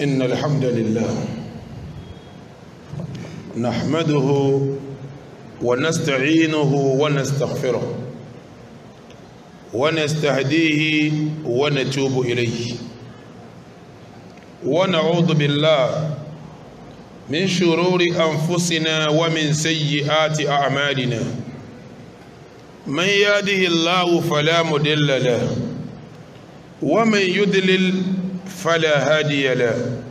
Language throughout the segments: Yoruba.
إن الحمد لله نحمده ونستعينه ونستغفره ونستهديه ونتوب إليه ونعوذ بالله من شرور أنفسنا ومن سيئات أعمالنا من يهده الله فلا مضل له ومن يضلل فلا هادي له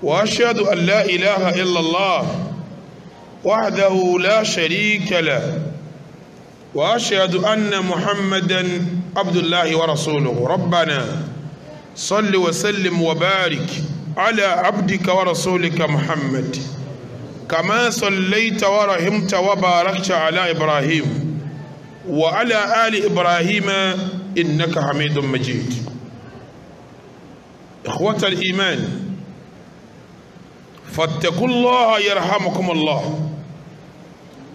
وأشهد أن لا إله إلا الله وحده لا شريك له وأشهد أن محمدا عبد الله ورسوله. ربنا صل وسلم وبارك على عبدك ورسولك محمد كما صليت ورحمت وباركت على إبراهيم وعلى آل إبراهيم إنك حميد مجيد. إخوة الإيمان فاتقوا الله يرحمكم الله.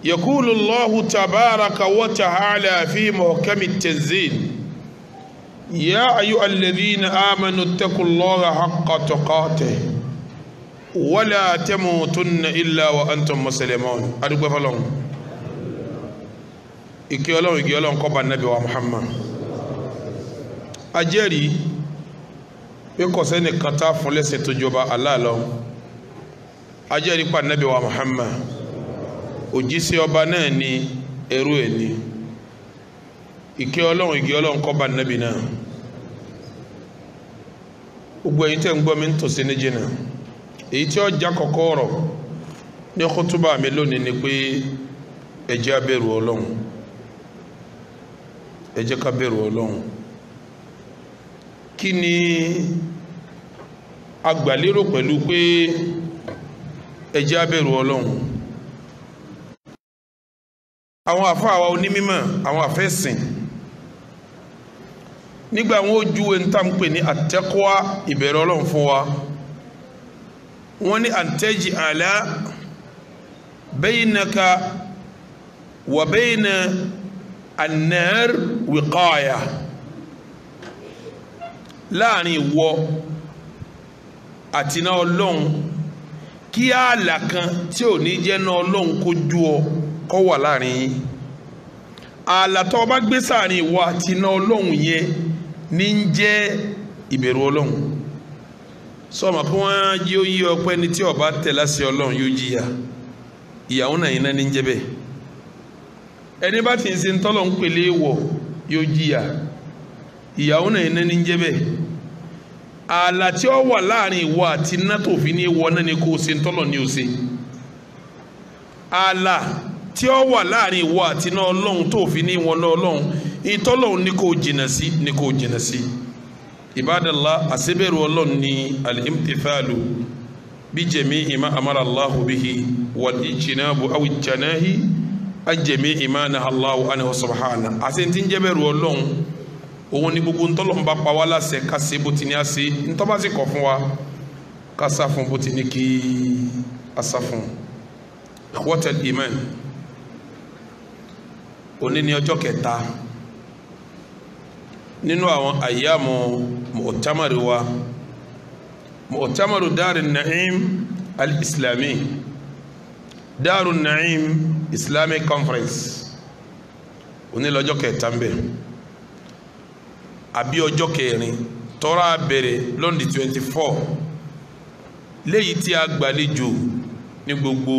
يقول الله تبارك وتعالى في محكم التنزيل: يا أيها الذين آمنوا اتقوا الله حق تقاته ولا تموتن إلا وأنتم مسلمون. أدعو فلان إكيالون كوبا النبي ومحمد أجري يكوسني كتاف لسه تجوبا الله لهم أجري با النبي ومحمد òjíṣẹ́ ọba náà ni ẹrú ẹ̀ ni ìkẹ́ Ọlọ́run kó bá Nábì náà. Gbogbo ẹ̀yin tẹ́ ń gbọ́ mi ń tòsí ní jìnnà, èyí tí ó já kọ́kọ́ ọ̀rọ̀ ní kútúbà mi lónìí ni pé ẹ jẹ́ á bẹ̀rù Ọlọ́run, ẹ jẹ́ ká bẹ̀rù Ọlọ́run. Kí ni a gbà lérò pẹ̀lú pé ẹ jẹ́ á bẹ̀rù Ọlọ́run? Àwọn àfáà wa onímímọ̀, àwọn àfẹ́sìn, nígbà wọn ó júwe ń tàn pè ní àtẹ́kọ́wá ìbẹ̀rù Ọlọ́run fún wa, wọ́n ní àǹtẹ́jì àlá baynaka wa bayna an-nar wiqaya, láàrin ìwọ àti iná Ọlọ́run kí ààlà kan tí ò ní jẹ́ iná Ọlọ́run kó jú ọ kọ́ wà láàrin yín. Ààlà tó bá gbé sáàrin ìwọ àti iná Ọlọ́run yẹn ní ń jẹ́ ìbẹ̀rù Ọlọ́run. Sọ́mọ̀ kí wọ́n jí ó yí ọpẹ́ ní tí ó bá tẹ̀ láṣẹ Ọlọ́run yóò jìyà, ìyàwó náà iná ní ń jẹ́ bẹ́ẹ̀. Ẹni bá ti ń ṣe ntọ́lọ̀ ń pèlè wọ̀ yóò jìyà, ìyàwó náà iná ní ń jẹ́ bẹ́ẹ̀. Ààlà tí ó wà láàrin ìwọ àti iná tó fi ní wọ náà ni kò ṣe ntọ́lọ̀ ní ó ṣe. Ààlà tí ó wà láàrin ìwọ àti iná Ọlọ́run tó fi ní wọn náà Ọlọ́run ìtọ́lọ́run ní kò jìnà sí, ní kò jìnà sí. Ibadallah, àṣebẹ̀rù Ọlọ́run ní al-imtithalu bi jami'i ma amara Allahu bihi wal ijtinabu aw ijtinahi an jami'i ma naha Allahu anhu subhanahu. Àṣẹ tí ń jẹ́ bẹ̀rù Ọlọ́run òun ni gbogbo ntọ́lọ́run bá pa wá láṣẹ ká ṣe bó ti ní a ṣe, ntọ́ bá sì kọ̀ fún wa ká sá fún bó ti ní kí a sá fún. Ikhwatal iman, òní ni ọjọ́ kẹta nínú àwọn àyàmù mu'tamari wa, mu'tamaru Darun Na'im al-Islami, Darun Na'im Islamic Conference. Òní lọ́jọ́ kẹta ń bẹ àbí ọjọ́ kẹrin tọ́ra bẹ̀rẹ̀ lọ́ndì 24 léyìí tí a gbàlejò ní gbogbo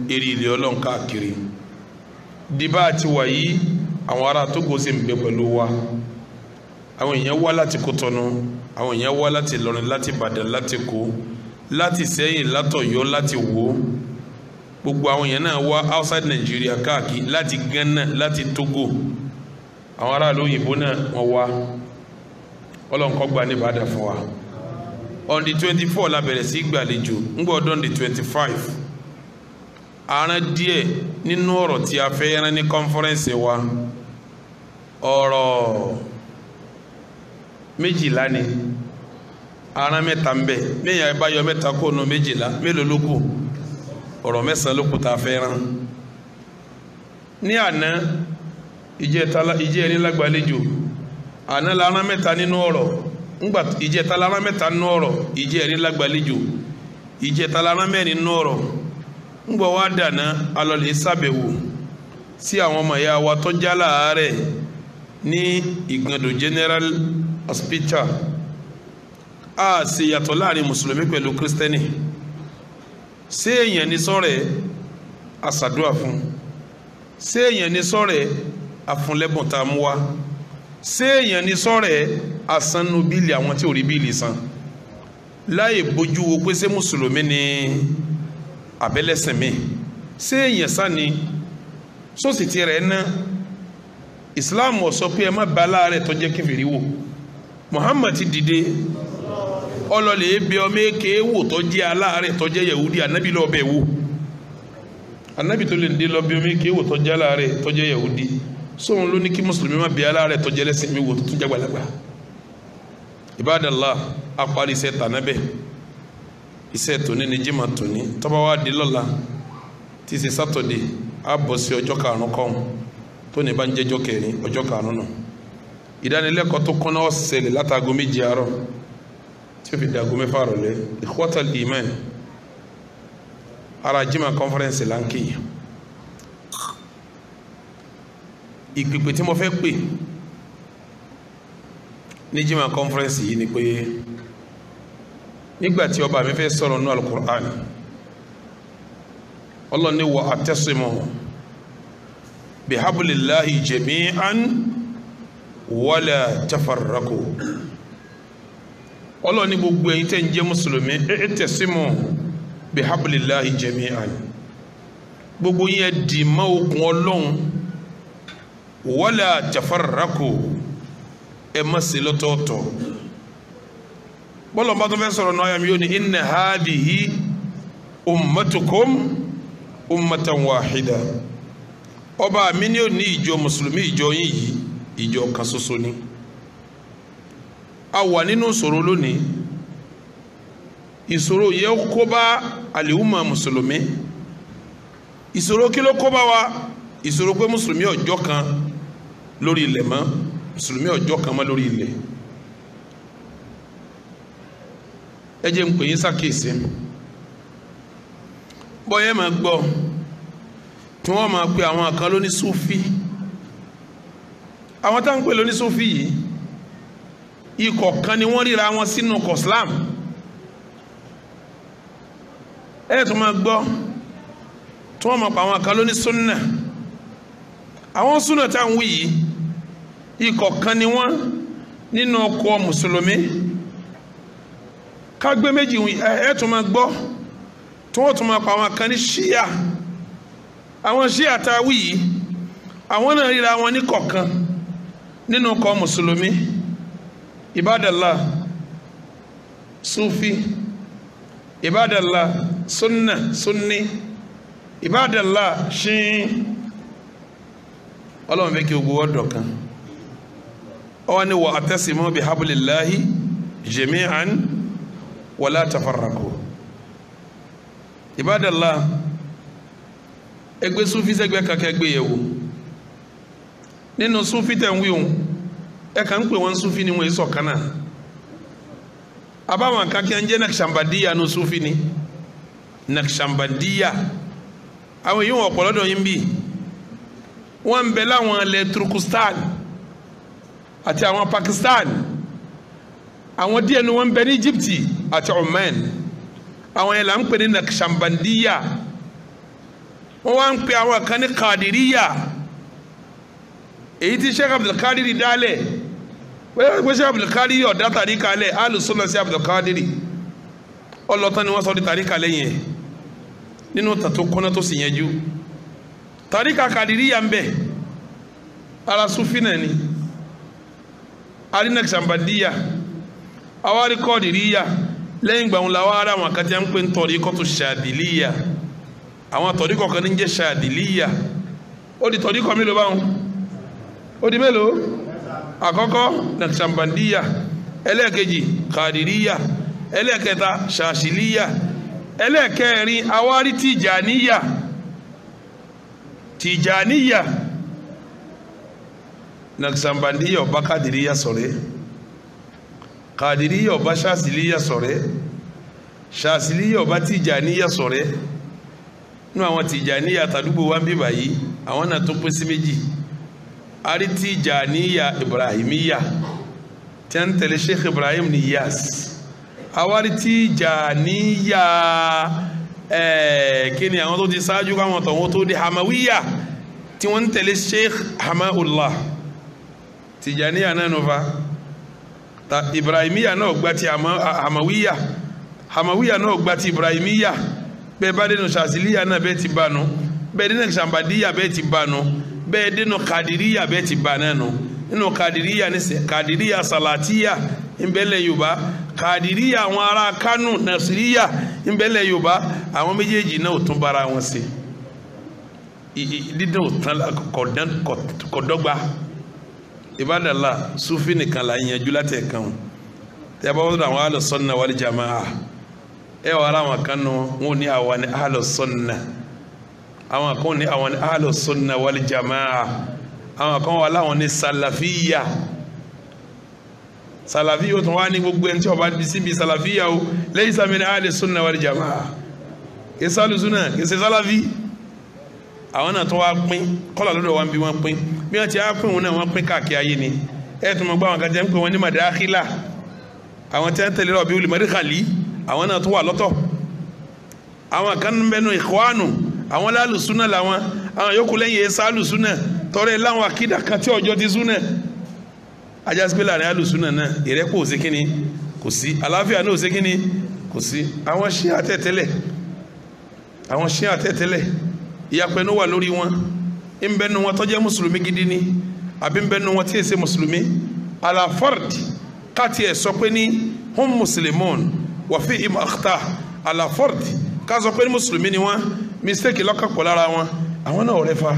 eré ilẹ̀ Ọlọ́run káàkiri. Dìbà àti wàyí àwọn ará Tógò sì ń bẹ pẹ̀lú wa, àwọn èèyàn wá láti Kútọ́nù, àwọn èèyàn wá láti Ìlọrin, láti Ìbàdàn, láti Èkó, láti Ìṣẹ̀yìn, látọ̀yọ́, láti Wó. Gbogbo àwọn èèyàn náà wá outside Nigeria káàkiri, láti Ghana, láti Tógò, àwọn ará lóyìnbó náà wọ́n wá. Ọlọ́run kó gbà ní Ìbàdàn fún wa. On the 24 la bẹ̀rẹ̀ sí gbàlejò, ń gbọ́ ọdún the 25 àrán díẹ̀ nínú ọ̀rọ̀ tí a fẹ́ rán ní kọ́nfọ́rẹ́nsì wa. Ọ̀rọ̀ méjìlá ni, àrán mẹ́ta ń bẹ, lẹ́yìn àbáyọ mẹ́ta kó nu méjìlá, mélòó ló kù? Ọ̀rọ̀ mẹ́sàn-án ló kù tá a fẹ́ rán. Ní àná ìjẹ́ ẹni lágbàlejò àná la rán mẹ́ta nínú ọ̀rọ̀ ngba ìjẹta lára mẹ́ta nú ọ̀rọ̀ ìjẹrin lágbàlejò ìjẹta lára mẹ́rin nú ọ̀rọ̀ ngbọ wá dáná alọlẹ ṣàbẹ̀wò sí àwọn ọmọ ìyá wa tó já láàárẹ̀ ní Ìgàndò General Hospital a ṣe yàtọ̀ láàrin mùsùlùmí pẹ̀lú kírísítẹ́nì ṣé èèyàn ní sọ̀rẹ́ àṣàdúrà fún ṣé èèyàn ní sọ̀rẹ́ àfúnlẹ́bùn tá a mú wá ṣé èèyàn ní sọ̀rẹ́ àsánú bíìlì àwọn tí ò rí bíìlì san láì bójú wo pé ṣé mùsùlùmí ni abẹ́lẹ́sìn mi ṣé èèyàn sá ni sósì ti rẹ̀ ná Islam ó sọ pé ẹ má bá aláàrẹ̀ tó jẹ́ kèfèrí wò Muhammad ti dìde ọlọ́lẹ̀ bí ọmọ èké wò tó jẹ́ aláàrẹ̀ tó jẹ́ Yahudi anabi lọ́ọ́ bẹ̀ wò anabi tó lè dé lọ bí ọmọ èké wò tó jẹ́ aláàrẹ̀ tó jẹ́ Yahudi sóhun ló ní kí mùsùlùmí má bí aláàrẹ̀ tó jẹ́ lẹ́sìn mi wò tó tún jágbàlagbà Ibadallah apari iṣẹ́ tànábẹ̀ iṣẹ́ tòní ni jimá tòní tọ́ba wa di lọ́la tí ṣe sátọ̀dé a bọ̀ sí ọjọ́ karùn-ún kọ́hún tó ní bá ń jẹ́jọ́ kẹrin ọjọ́ karùn-ún nù ìdánilẹ́kọ̀ọ́ tó kọ́nà ọ̀sẹ̀lẹ̀ látago méje àárọ̀ tí ó fi dàgó mẹ́fà rọ̀lẹ́ Ikhwatal Iman ara jimá conference lánkì ìpèpè tí mo fẹ́ pè ní jimá conference yìí ni pé nígbàtí ọba mi fẹ́ sọ̀rọ̀ nínú Al-Qur'an Allah ní wa atasimu bihablillahi jami'an wala tafarraqu Allah ní gbogbo ẹ̀yin tẹ́ ń jẹ́ mùsùlùmí atasimu bihablillahi jami'an gbogbo yẹn dì má okùn Ọlọ́run wala tafarraqu ẹ má ṣe lọ́tọ̀ọ̀tọ̀ bọ́lọ̀ bá tó fẹ́ sọ̀rọ̀ náà yóò ní inna hadhihi ummatukum ummatan wahida ọba mi ní ò ní ìjọ mùsùlùmí ìjọ yín yìí ìjọ kan ṣoṣo ni a wà nínú ìṣòro lónìí ìṣòro yẹ kó bá àlìhùmà mùsùlùmí ìṣòro kí ló kó bá wa ìṣòro pé mùsùlùmí ọjọ́ kan lórí ilẹ̀ mọ́ mùsùlùmí ọjọ́ kan mọ́ lórí ilẹ̀ ẹ jẹ́ ń pè yín sákèsí bọ́yẹ́ máa gbọ́ tí wọ́n máa pe àwọn kan lóní súfí àwọn tá ń pè lóní súfí yìí ikọ̀ kan ni wọ́n ríra wọn sínú kọ̀slam ẹ̀ tó máa gbọ́ tí wọ́n máa pa àwọn kan lóní súnà àwọn súnà tá ń wí yìí ikọ̀ kan ni wọ́n nínú ọkọ̀ mùsùlùmí kágbé méjì ẹ̀ tó máa gbọ́ tí wọ́n tún máa pa àwọn kan ní ṣíà àwọn ṣíà tá a wí yìí àwọn náà ríra wọn ní kọ̀ọ̀kan nínú ọkọ̀ mùsùlùmí Ibadallah Sufi Ibadallah Sunna Sunni Ibadallah Ṣíì Ọlọ́run fẹ́ kí o gbowó ọ̀dọ̀ kan ọwọ́ ni wa atasimu bihablillahi jami'an wala tafarraqu Ibadallah ẹgbẹ́ Sufi sẹ́gbẹ́ kankan ẹgbẹ́ yẹ̀wò nínú Sufi tẹ̀ ń wíwọ̀n ẹ kàn ń pè wọ́n Sufi ni wọ́n yẹ sọ̀kan náà abáwọn kankan ń jẹ́ Naqshbandiyya ní Sufi ni Naqshbandiyya àwọn èyí wọn ọ̀pọ̀lọ́dọ̀ yín bí wọ́n ń bẹ láwọn ilẹ̀ Turkistan àti àwọn Pakistan àwọn díẹ̀ ni wọ́n ń bẹ ní Egypt àti Oman àwọn yẹn là ń pè ní Naqshbandiyya wọ́n wá ń pè àwọn kan ní Qadiriyya èyí tí Sheikh Abdul Qadir dálẹ̀ wọ́n Sheikh Abdul Qadir ọ̀dá tàríkà lẹ̀ alùsùnà sí Abdul Qadir ọlọ́tàn ni wọ́n sọ di tàríkà lẹ́yìn ẹ̀ nínú tàtó kọ́nà tó sì yẹjú tàríkà Qadiriyya ń bẹ ara Sufi náà ni ari Naqshbandiyya awari Qadiriyya lẹ́yìn gbàùn làwọn ará wọn kàtí à ń pè ń tọ̀ríkọ́tù Ṣadiliyya àwọn tọ̀ríkọ̀ kan ní jẹ́ Ṣadiliyya ó di tọ̀ríkọ̀ mélòó báwọn ó di mélòó àkọ́kọ́ Naqshbandiyya ẹlẹ́ẹ̀kejì Qadiriyya ẹlẹ́ẹ̀kẹta Ṣashiliyya ẹlẹ́ẹ̀kẹrin awárí Tijaniyya Naqshbandiyya ọba Qadiriyya sọ̀rẹ́ Qadiriyya ò bá Shaziliyya ṣọ̀rẹ́, Shaziliyya ò bá Tijaniyya ṣọ̀rẹ́. Nínú àwọn Tijaniyya tàdúgbò wa ń bí báyìí àwọn náà tó pín sí méjì. A rí Tijaniyya Ibrahimiyya tí wọ́n ń tẹ̀lé Sheikh Ibrahim Niyas. Àwa rí Tijaniyya kí ni àwọn tó ti ṣáájú káwọn tọ̀wọ́n tó di Hamawiyya tí wọ́n ń tẹ̀lé Sheikh Hamaullah. Tijaniyya náà nù fa ta Ibrahimiyya náà gba ti Hamawiyya, Hamawiyya náà gba ti Ibrahimiyya. Bẹ́ẹ̀ bá dénú Shaziliyya náà bẹ́ẹ̀ ti bá nu, bẹ́ẹ̀ dénú Shambadiyya bẹ́ẹ̀ ti bá nu, bẹ́ẹ̀ dénú Qadiriyya bẹ́ẹ̀ ti bá náà nu. Nínú Qadiriyya ní sẹ́ Qadiriyya Salatiyya ìbẹ̀lẹ̀ Yorùbá, Qadiriyya àwọn ará Kánò Nasiriyya ìbẹ̀lẹ̀ Yorùbá, àwọn méjèèjì náà ò tún bára wọn ṣe. Dídán ò tán kọ̀dọ́gba. Ibadallah Sufi nìkan la yanjú látẹ̀ kan. Tẹ́ bá wọ́n àwọn Ahlus Sunnah wal Jama'ah. Wà láwọn kan nù wọn ní àwọn ní Ahlus Sunnah, àwọn kan ní àwọn ní Ahlus Sunnah wal Jama'ah, àwọn kan wà láwọn ní Salafiyya. Salafiyya ó tún wá ní gbogbo ẹni tí ó bá di síbi Salafiyya o laysa min Ahlus Sunnah wal Jama'ah. Kìí Ahlus Sunnah kìí ṣe Salafi. Àwọn náà tún wá pín kọ́là lọ́dọ̀ wọn bí wọ́n pín bí wọ́n ti á pín wọn náà wọ́n pín káàkiri ayé ni. Tún mọ̀ gbọ́ àwọn kan jẹ́ ń pè wọ́n ní Madakhila, àwọn tí wọ́n tẹ̀lé Rabiul Madkhali àwọn náà tó wà lọ́tọ̀. Àwọn kan ń bẹnu Ikhwanu àwọn Ahlus Sunnah làwọn, àwọn yòókù lẹ́yìn ẹ̀sà Ahlus Sunnah tọrẹ láwọn akídà kan tí ọjọ́ ti Sunnah. Ajásí pé láàrin Ahlus Sunnah náà ìrẹ́pọ̀ òsè kíni kò sí, àlàáfíà náà òsè kíni kò sí. Àwọn Shia tẹ̀tẹ̀lẹ̀, àwọn Shia tẹ̀tẹ̀lẹ̀ ìyapẹ̀nu wà lórí wọn. ń bẹnu wọn tó jẹ́ mùsùlùmí gidi ni àbí ń bẹnu wọn tí èsè mùsùlùmí. Ala fard káàtì ẹ̀ sọ pé ní hum muslimun wa fihim akhta. Ala fard ká sọ pé ní mùsùlùmí ni wọn mistake lọ́kàpọ̀ lára wọn, àwọn náà ọ̀rẹ́ fa,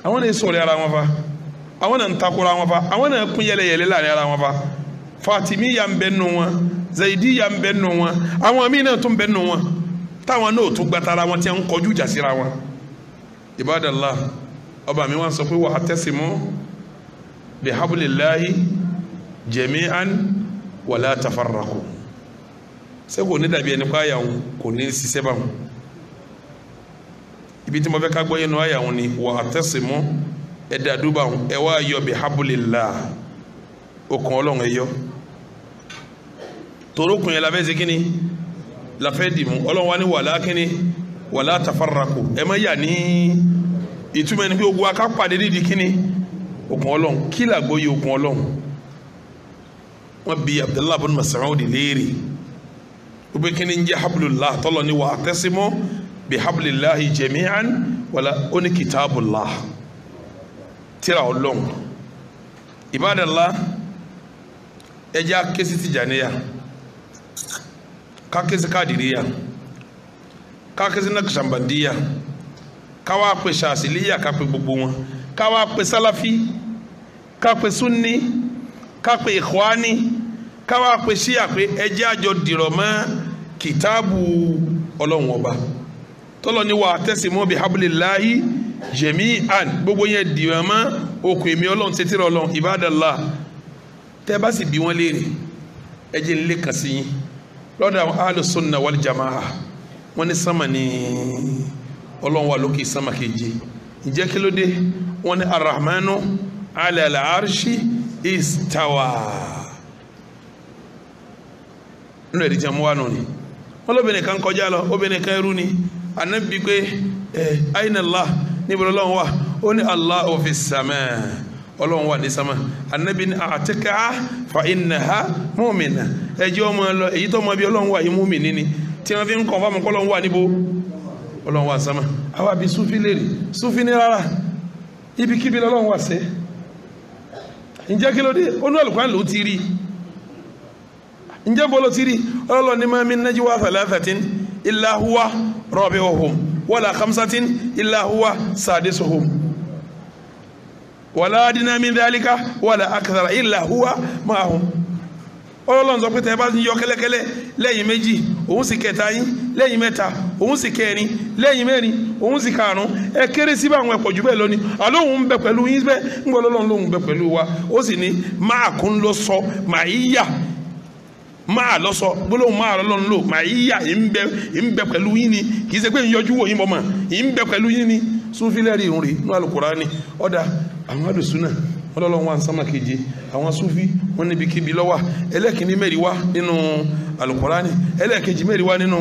àwọn náà sọ̀rọ̀ ara wọn fa, àwọn náà ń takora wọn fa, àwọn náà kún yẹlẹyẹlẹ láàrin ara wọn fa. Fatimiyya ń bẹnu wọn, Zaidiyya ń bẹnu wọn, àwọn míì náà tún bẹnu wọn táwọn náà tún gbàtara wọn tí ń kọjú ìjà síra wọn. Ibadallah ọba mi wọn sọ pé wa'tasimu bihablillahi jami'an wala tafarraqu. Ṣé kò ní dàbí ẹni pé àyà wọn kò ní ṣiṣẹ́ bá wọn. Ibi tí mo fẹ́ ká gbọ́ yẹn nu àyà wọn ni wa'tasimu ẹ̀dá àdúbà wọn ẹ wá yọ bihablillah okùn Ọlọ́run ẹ yọ. Torókùn yẹn la fẹ́ ṣe kíni la fẹ́ dì mú. Ọlọ́run wa ní wàlá kíni wàlá tafarraqu ẹ má yà ní ìtumọ̀ ẹni pé ogun akápàdé nídìí kíni okùn Ọlọ́run kí làgbọ́ yẹ okùn Ọlọ́run. Wọ́n bi Abdullah bin Mas'ud léèrè ó pé kíni ń jẹ́ hablullah tọ́lọ̀ ní wa'tasimu bihablillahi jami'an wàlá ó ní kitabullah tírà Ọlọ́run. Ibadallah ẹjẹ́ akéṣi Tijaniyya kákéṣi Qadiriyya kákéṣi Naqshbandiyya káwá pè Shaziliyya kápè gbogbo wọn, káwá pè Salafi kápè Sunni kápè Ikhwani káwá pè Shia pé ẹjẹ́ àjọ dìrọ̀ mọ́ kìtàbù Ọlọ́run ọba tọ́lọ́ ní wa'tasimu bihablillahi jami'an gbogbo yẹn dìrọ̀ mọ́ okùn èmi Ọlọ́run tètè rọ Ọlọ́run. Ibadallah tẹ́ bá sì bí wọ́n léèrè ẹjẹ́ nílé kan sí yín lọ́dọ̀ àwọn Ahlus Sunnah wal Jama'ah wọ́n ní sánmà ní Ọlọ́run wà lókè sánmà keje. Ǹjẹ́ kí ló dé? Wọ́n ní Ar-Rahmanu ala al-arshi istawa. Nínú ẹ̀rí tí a mú wá nù ni wọ́n lóbìnrin kan kọjá lọ, obìnrin kan ẹrú ni. Ànábì pé ayna Allah níbo Ọlọ́run wà? Ó ní Allahu fis samaa, Ọlọ́run wà ní sámà. Ànábì ní a'tiqha fa innaha mu'mina, ẹjẹ́ ọmọ lọ èyí tó mọ bí Ọlọ́run wà yìí mu'mini ni tí wọ́n fi ń kọ́ fáwọn Ọlọ́run wà níbo Ọlọ́run wà sámà. Àwa bí Sufi léèrè, Sufi ní rárá ibikíbi Ọlọ́run wà sẹ́. Ǹjẹ́ kí ló dé? Ó ní Al-Qur'an ló ti rí. Ǹjẹ́ bó ló ti rí? Ọlọ́run ní ma min najwa thalathatin illa huwa rabi'uhum wala khamsatin illa huwa sadisuhum wala adna min dhalika wala akthara illa huwa ma'ahum. Ọlọ́run sọ pé tẹ́ bá yọ kẹ́lẹ́kẹ́lẹ́ lẹ́yìn méjì òun sì kẹta yín lẹ́yìn mẹ́ta òun sì kẹrin lẹ́yìn mẹ́rin òun sì karùn ẹ kéré síbẹ̀ àwọn ẹ̀pọ̀ jù bẹ́ẹ̀ lọ ni àlóhùn ń bẹ pẹ̀lú yín bẹ́ẹ̀ ń gbọ́ Ọlọ́run lóhùn bẹ pẹ̀lú wa ó sì ní máa kún lọ sọ màá yíyà máa lọ sọ gbólóhùn máa lọ́lọ́run lò màá yíyà ń bẹ pẹ̀lú yín ni kì í ṣe pé ń yọjú wò yín mọ́ ń bẹ pẹ̀lú yín ni súnfílẹ̀ rí ìrùn rí ní Al-Qur'ani ọ̀dà àwọn àlùsùnà ọlọ́run wa ń sánmà keje àwọn súfí wọn níbi kíbi lọ́wà ẹlẹ́kìnní mẹ́rin wá nínú Al-Qur'ani ẹlẹ́kejì mẹ́rin wá nínú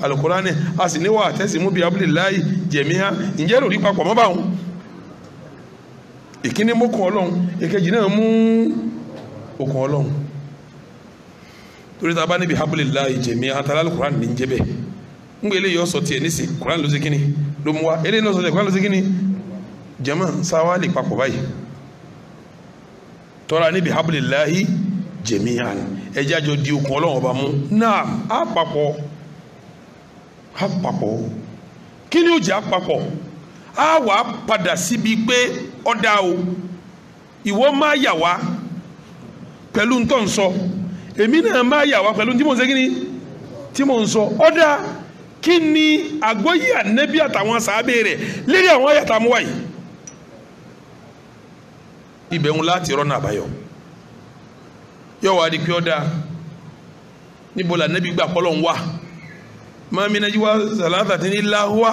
Al-Qur'ani a sì níwà tẹ́sìmú bíi hablillahi jami'a ǹjẹ́ lórí papọ̀ mọ́ báwọn ìkíní mú kan ọlọ́run ìkejì náà mú okùn ọlọ́run torí ta bá níbi hablillahi jami'a àtàlà Al-Qur'ani ní jẹ́ bẹ́ẹ̀ ń gbé eléyìí ọ̀sọ̀ tiẹ̀ nísì Qur'ani ló ṣe kíni ló mú wa eléyìí náà sọ tiẹ̀ Qur'ani ló ṣe kíni jama sáwá lè papọ̀ báyìí tọ́ra níbi hablillahi jami'an ẹjẹ́ àjọ di okùn ọlọ́run ọba mú náà àpapọ̀ kí ni ó jẹ́ àpapọ̀ a wà padà síbi pé ọ̀dà o ìwọ máa yà wá pẹ̀lú ntọ́ ń sọ èmi náà máa yà wá pẹ̀lú tí mò ń ṣe kí ni tí mò ń sọ ọ̀dà kí ni àgbọ́yé ànábì àtàwọn sàábé rẹ̀ lérí àwọn àyàtà mú wáyé ibẹ̀ ń láti rọ́nà àbáyọ yóò wá di pé ọ́ dáa níbo la nẹ́bí gbà pọ́lọ́ ń wà mami náà jíwá sàlátà tí ní láhùwá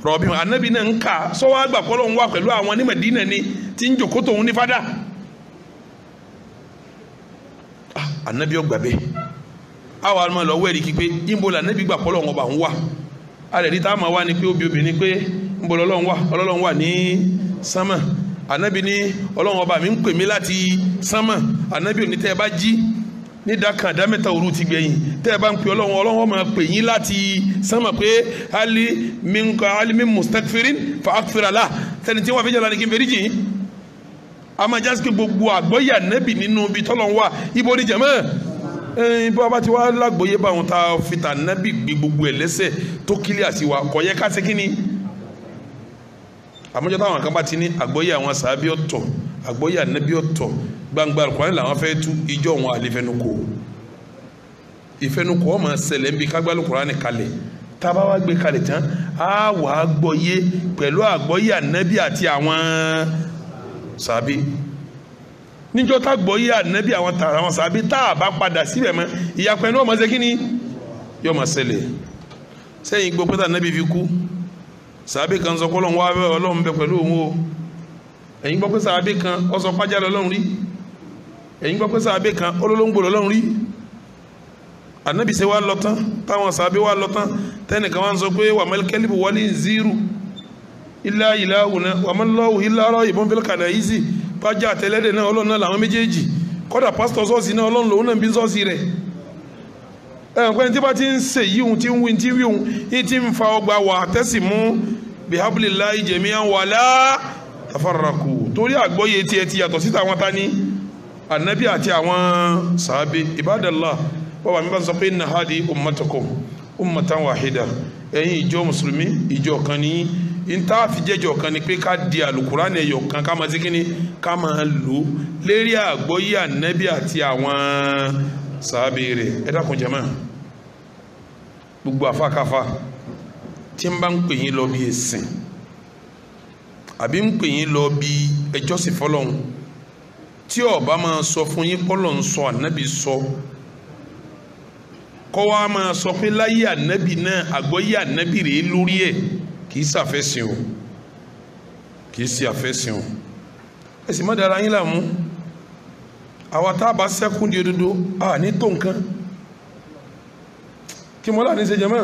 rọ̀bì ànábì náà ń kà sọ́wọ́ àgbà pọ́lọ́ ń wà pẹ̀lú àwọn ní Mẹdínà ni tí ń jòkó tòun ní fádà ànábì ọgbà bẹ́ẹ̀ àwọn àlùmọ́ lọ wẹ́ẹ̀rì kí pé níbo la nẹ́bí gbà pọ́lọ́ ń wà alẹ́ rí táwọn wá ní pé obìnrin pé níbo Ọlọ́run wà ní sánmà anabi ní Ọlọ́run ọba mi ń pè mí láti sánmà anabi òní tẹ́ ẹ bá jí ní dákan dámẹ́ta òru ti gbẹ̀yìn tẹ́ ẹ bá ń pè Ọlọ́run ọmọ pè yín láti sánmà pé hali min mustakfirin fa akfira la tẹni tí wọ́n fi jẹ́la ní kí n fẹ́rí jìn a máa jásí pé gbogbo àgbọ́yé anabi nínú ibi tọ́lọ́run wà ibo ni jẹ̀mọ́ bí wọ́n bá ti wá lágbóyé báwọn ta fìtà anabi gbé gbogbo ẹ̀ lẹ́sẹ̀ tó kílíà sí wa kò yẹ ká ṣe kíni àmọ́jọ́ táwọn kan bá ti ní àgbọ́yé àwọn sàábí ọ̀tọ̀ àgbọ́yé ànábí ọ̀tọ̀ gbangba Al-Qur'ani làwọn fẹ́ tú ìjọ wọn àlefẹnukò ìfẹnukò ọmọ ṣẹlẹ̀ ń bi kágbá Al-Qur'ani kalẹ̀ tábà wá gbé kalẹ̀ tán á wà á gbọ́yé pẹ̀lú àgbọ́yé ànábí àti àwọn sàábí níjọ́ tá gbọ́yé ànábí àwọn sàábí tá a bá padà síbẹ̀ mọ́ ìyàpẹ̀ ní ọmọ ṣe kí ni yọ ọmọ ṣẹlẹ̀ sẹ́yìn gbọ́ pẹ́tà ànábí fi kú sàábé kan sọ kọ́lọ́n wá Ọlọ́run bẹ pẹ̀lú òun o ẹ̀yin gbọ́ pé sàábé kan ó sọ pàjá lọ́lọ́run rí ẹ̀yin gbọ́ pé sàábé kan olólóńgbò lọ́lọ́run rí ànábì ṣe wá lọ tán táwọn sàábé wá lọ tán tẹ́nìkan wá ń sọ pé wàmẹ́lì kẹ́líbù wọlé zírù ilá ìlàhùnà wàmẹ́lọ́hù ìlàrọ̀ ìbọn fẹ́lẹ́ kàdà yìí sí pàjá àtẹlẹ́dẹ̀ náà Ọlọ́run náà làwọn méjèèjì kọ́dà pásítọ̀ sọ́ọ̀sì náà Ọlọ́run lòun náà bí sọ́ọ̀sì rẹ̀ ẹ̀kọ́ tí bá ti ń ṣe yíhun tí ń wí tí wíhun ní tí ń fa ọgbà wà tẹ́sì mú bihablillahi jami'an wala tafarraqu torí àgbọ́yé tí ẹ ti yàtọ̀ síta àwọn tání ànábì àti àwọn sàábé ibadallah bọ́bá mi bá sọ pé inna hadi ummatukum ummatan wahida ẹ̀yin ìjọ mùsùlùmí ìjọ kan ní ìta àfijẹ́jọ kan ni pé ká di Al-Qur'ani ẹ̀yọ̀ kan ká máa sí kíní ká máa lò lérí àgbọ́yé ànábì àti àwọn sàábé rẹ̀ ẹ dákun jàmáà gbogbo àfáàkáfà tí ń bá ń pè yín lọ bí ẹ̀sìn àbí ń pè yín lọ bí ẹjọ́ sì fọlọ́hún tí ó bá máa sọ fún yín pọ́lọ̀ ń sọ ànábì sọ kọ́ wa máa sọ pé láyé ànábì náà àgbọ́yé ànábì rèé lórí ẹ̀ kì í ṣàfẹ́sìn o kì í ṣe àfẹ́sìn o ẹ sì má dára yín láàmú àwa tá a bá sẹ́kùn di òdodo a ní tó nǹkan kí mọ́lá ní ṣe jẹ́mọ́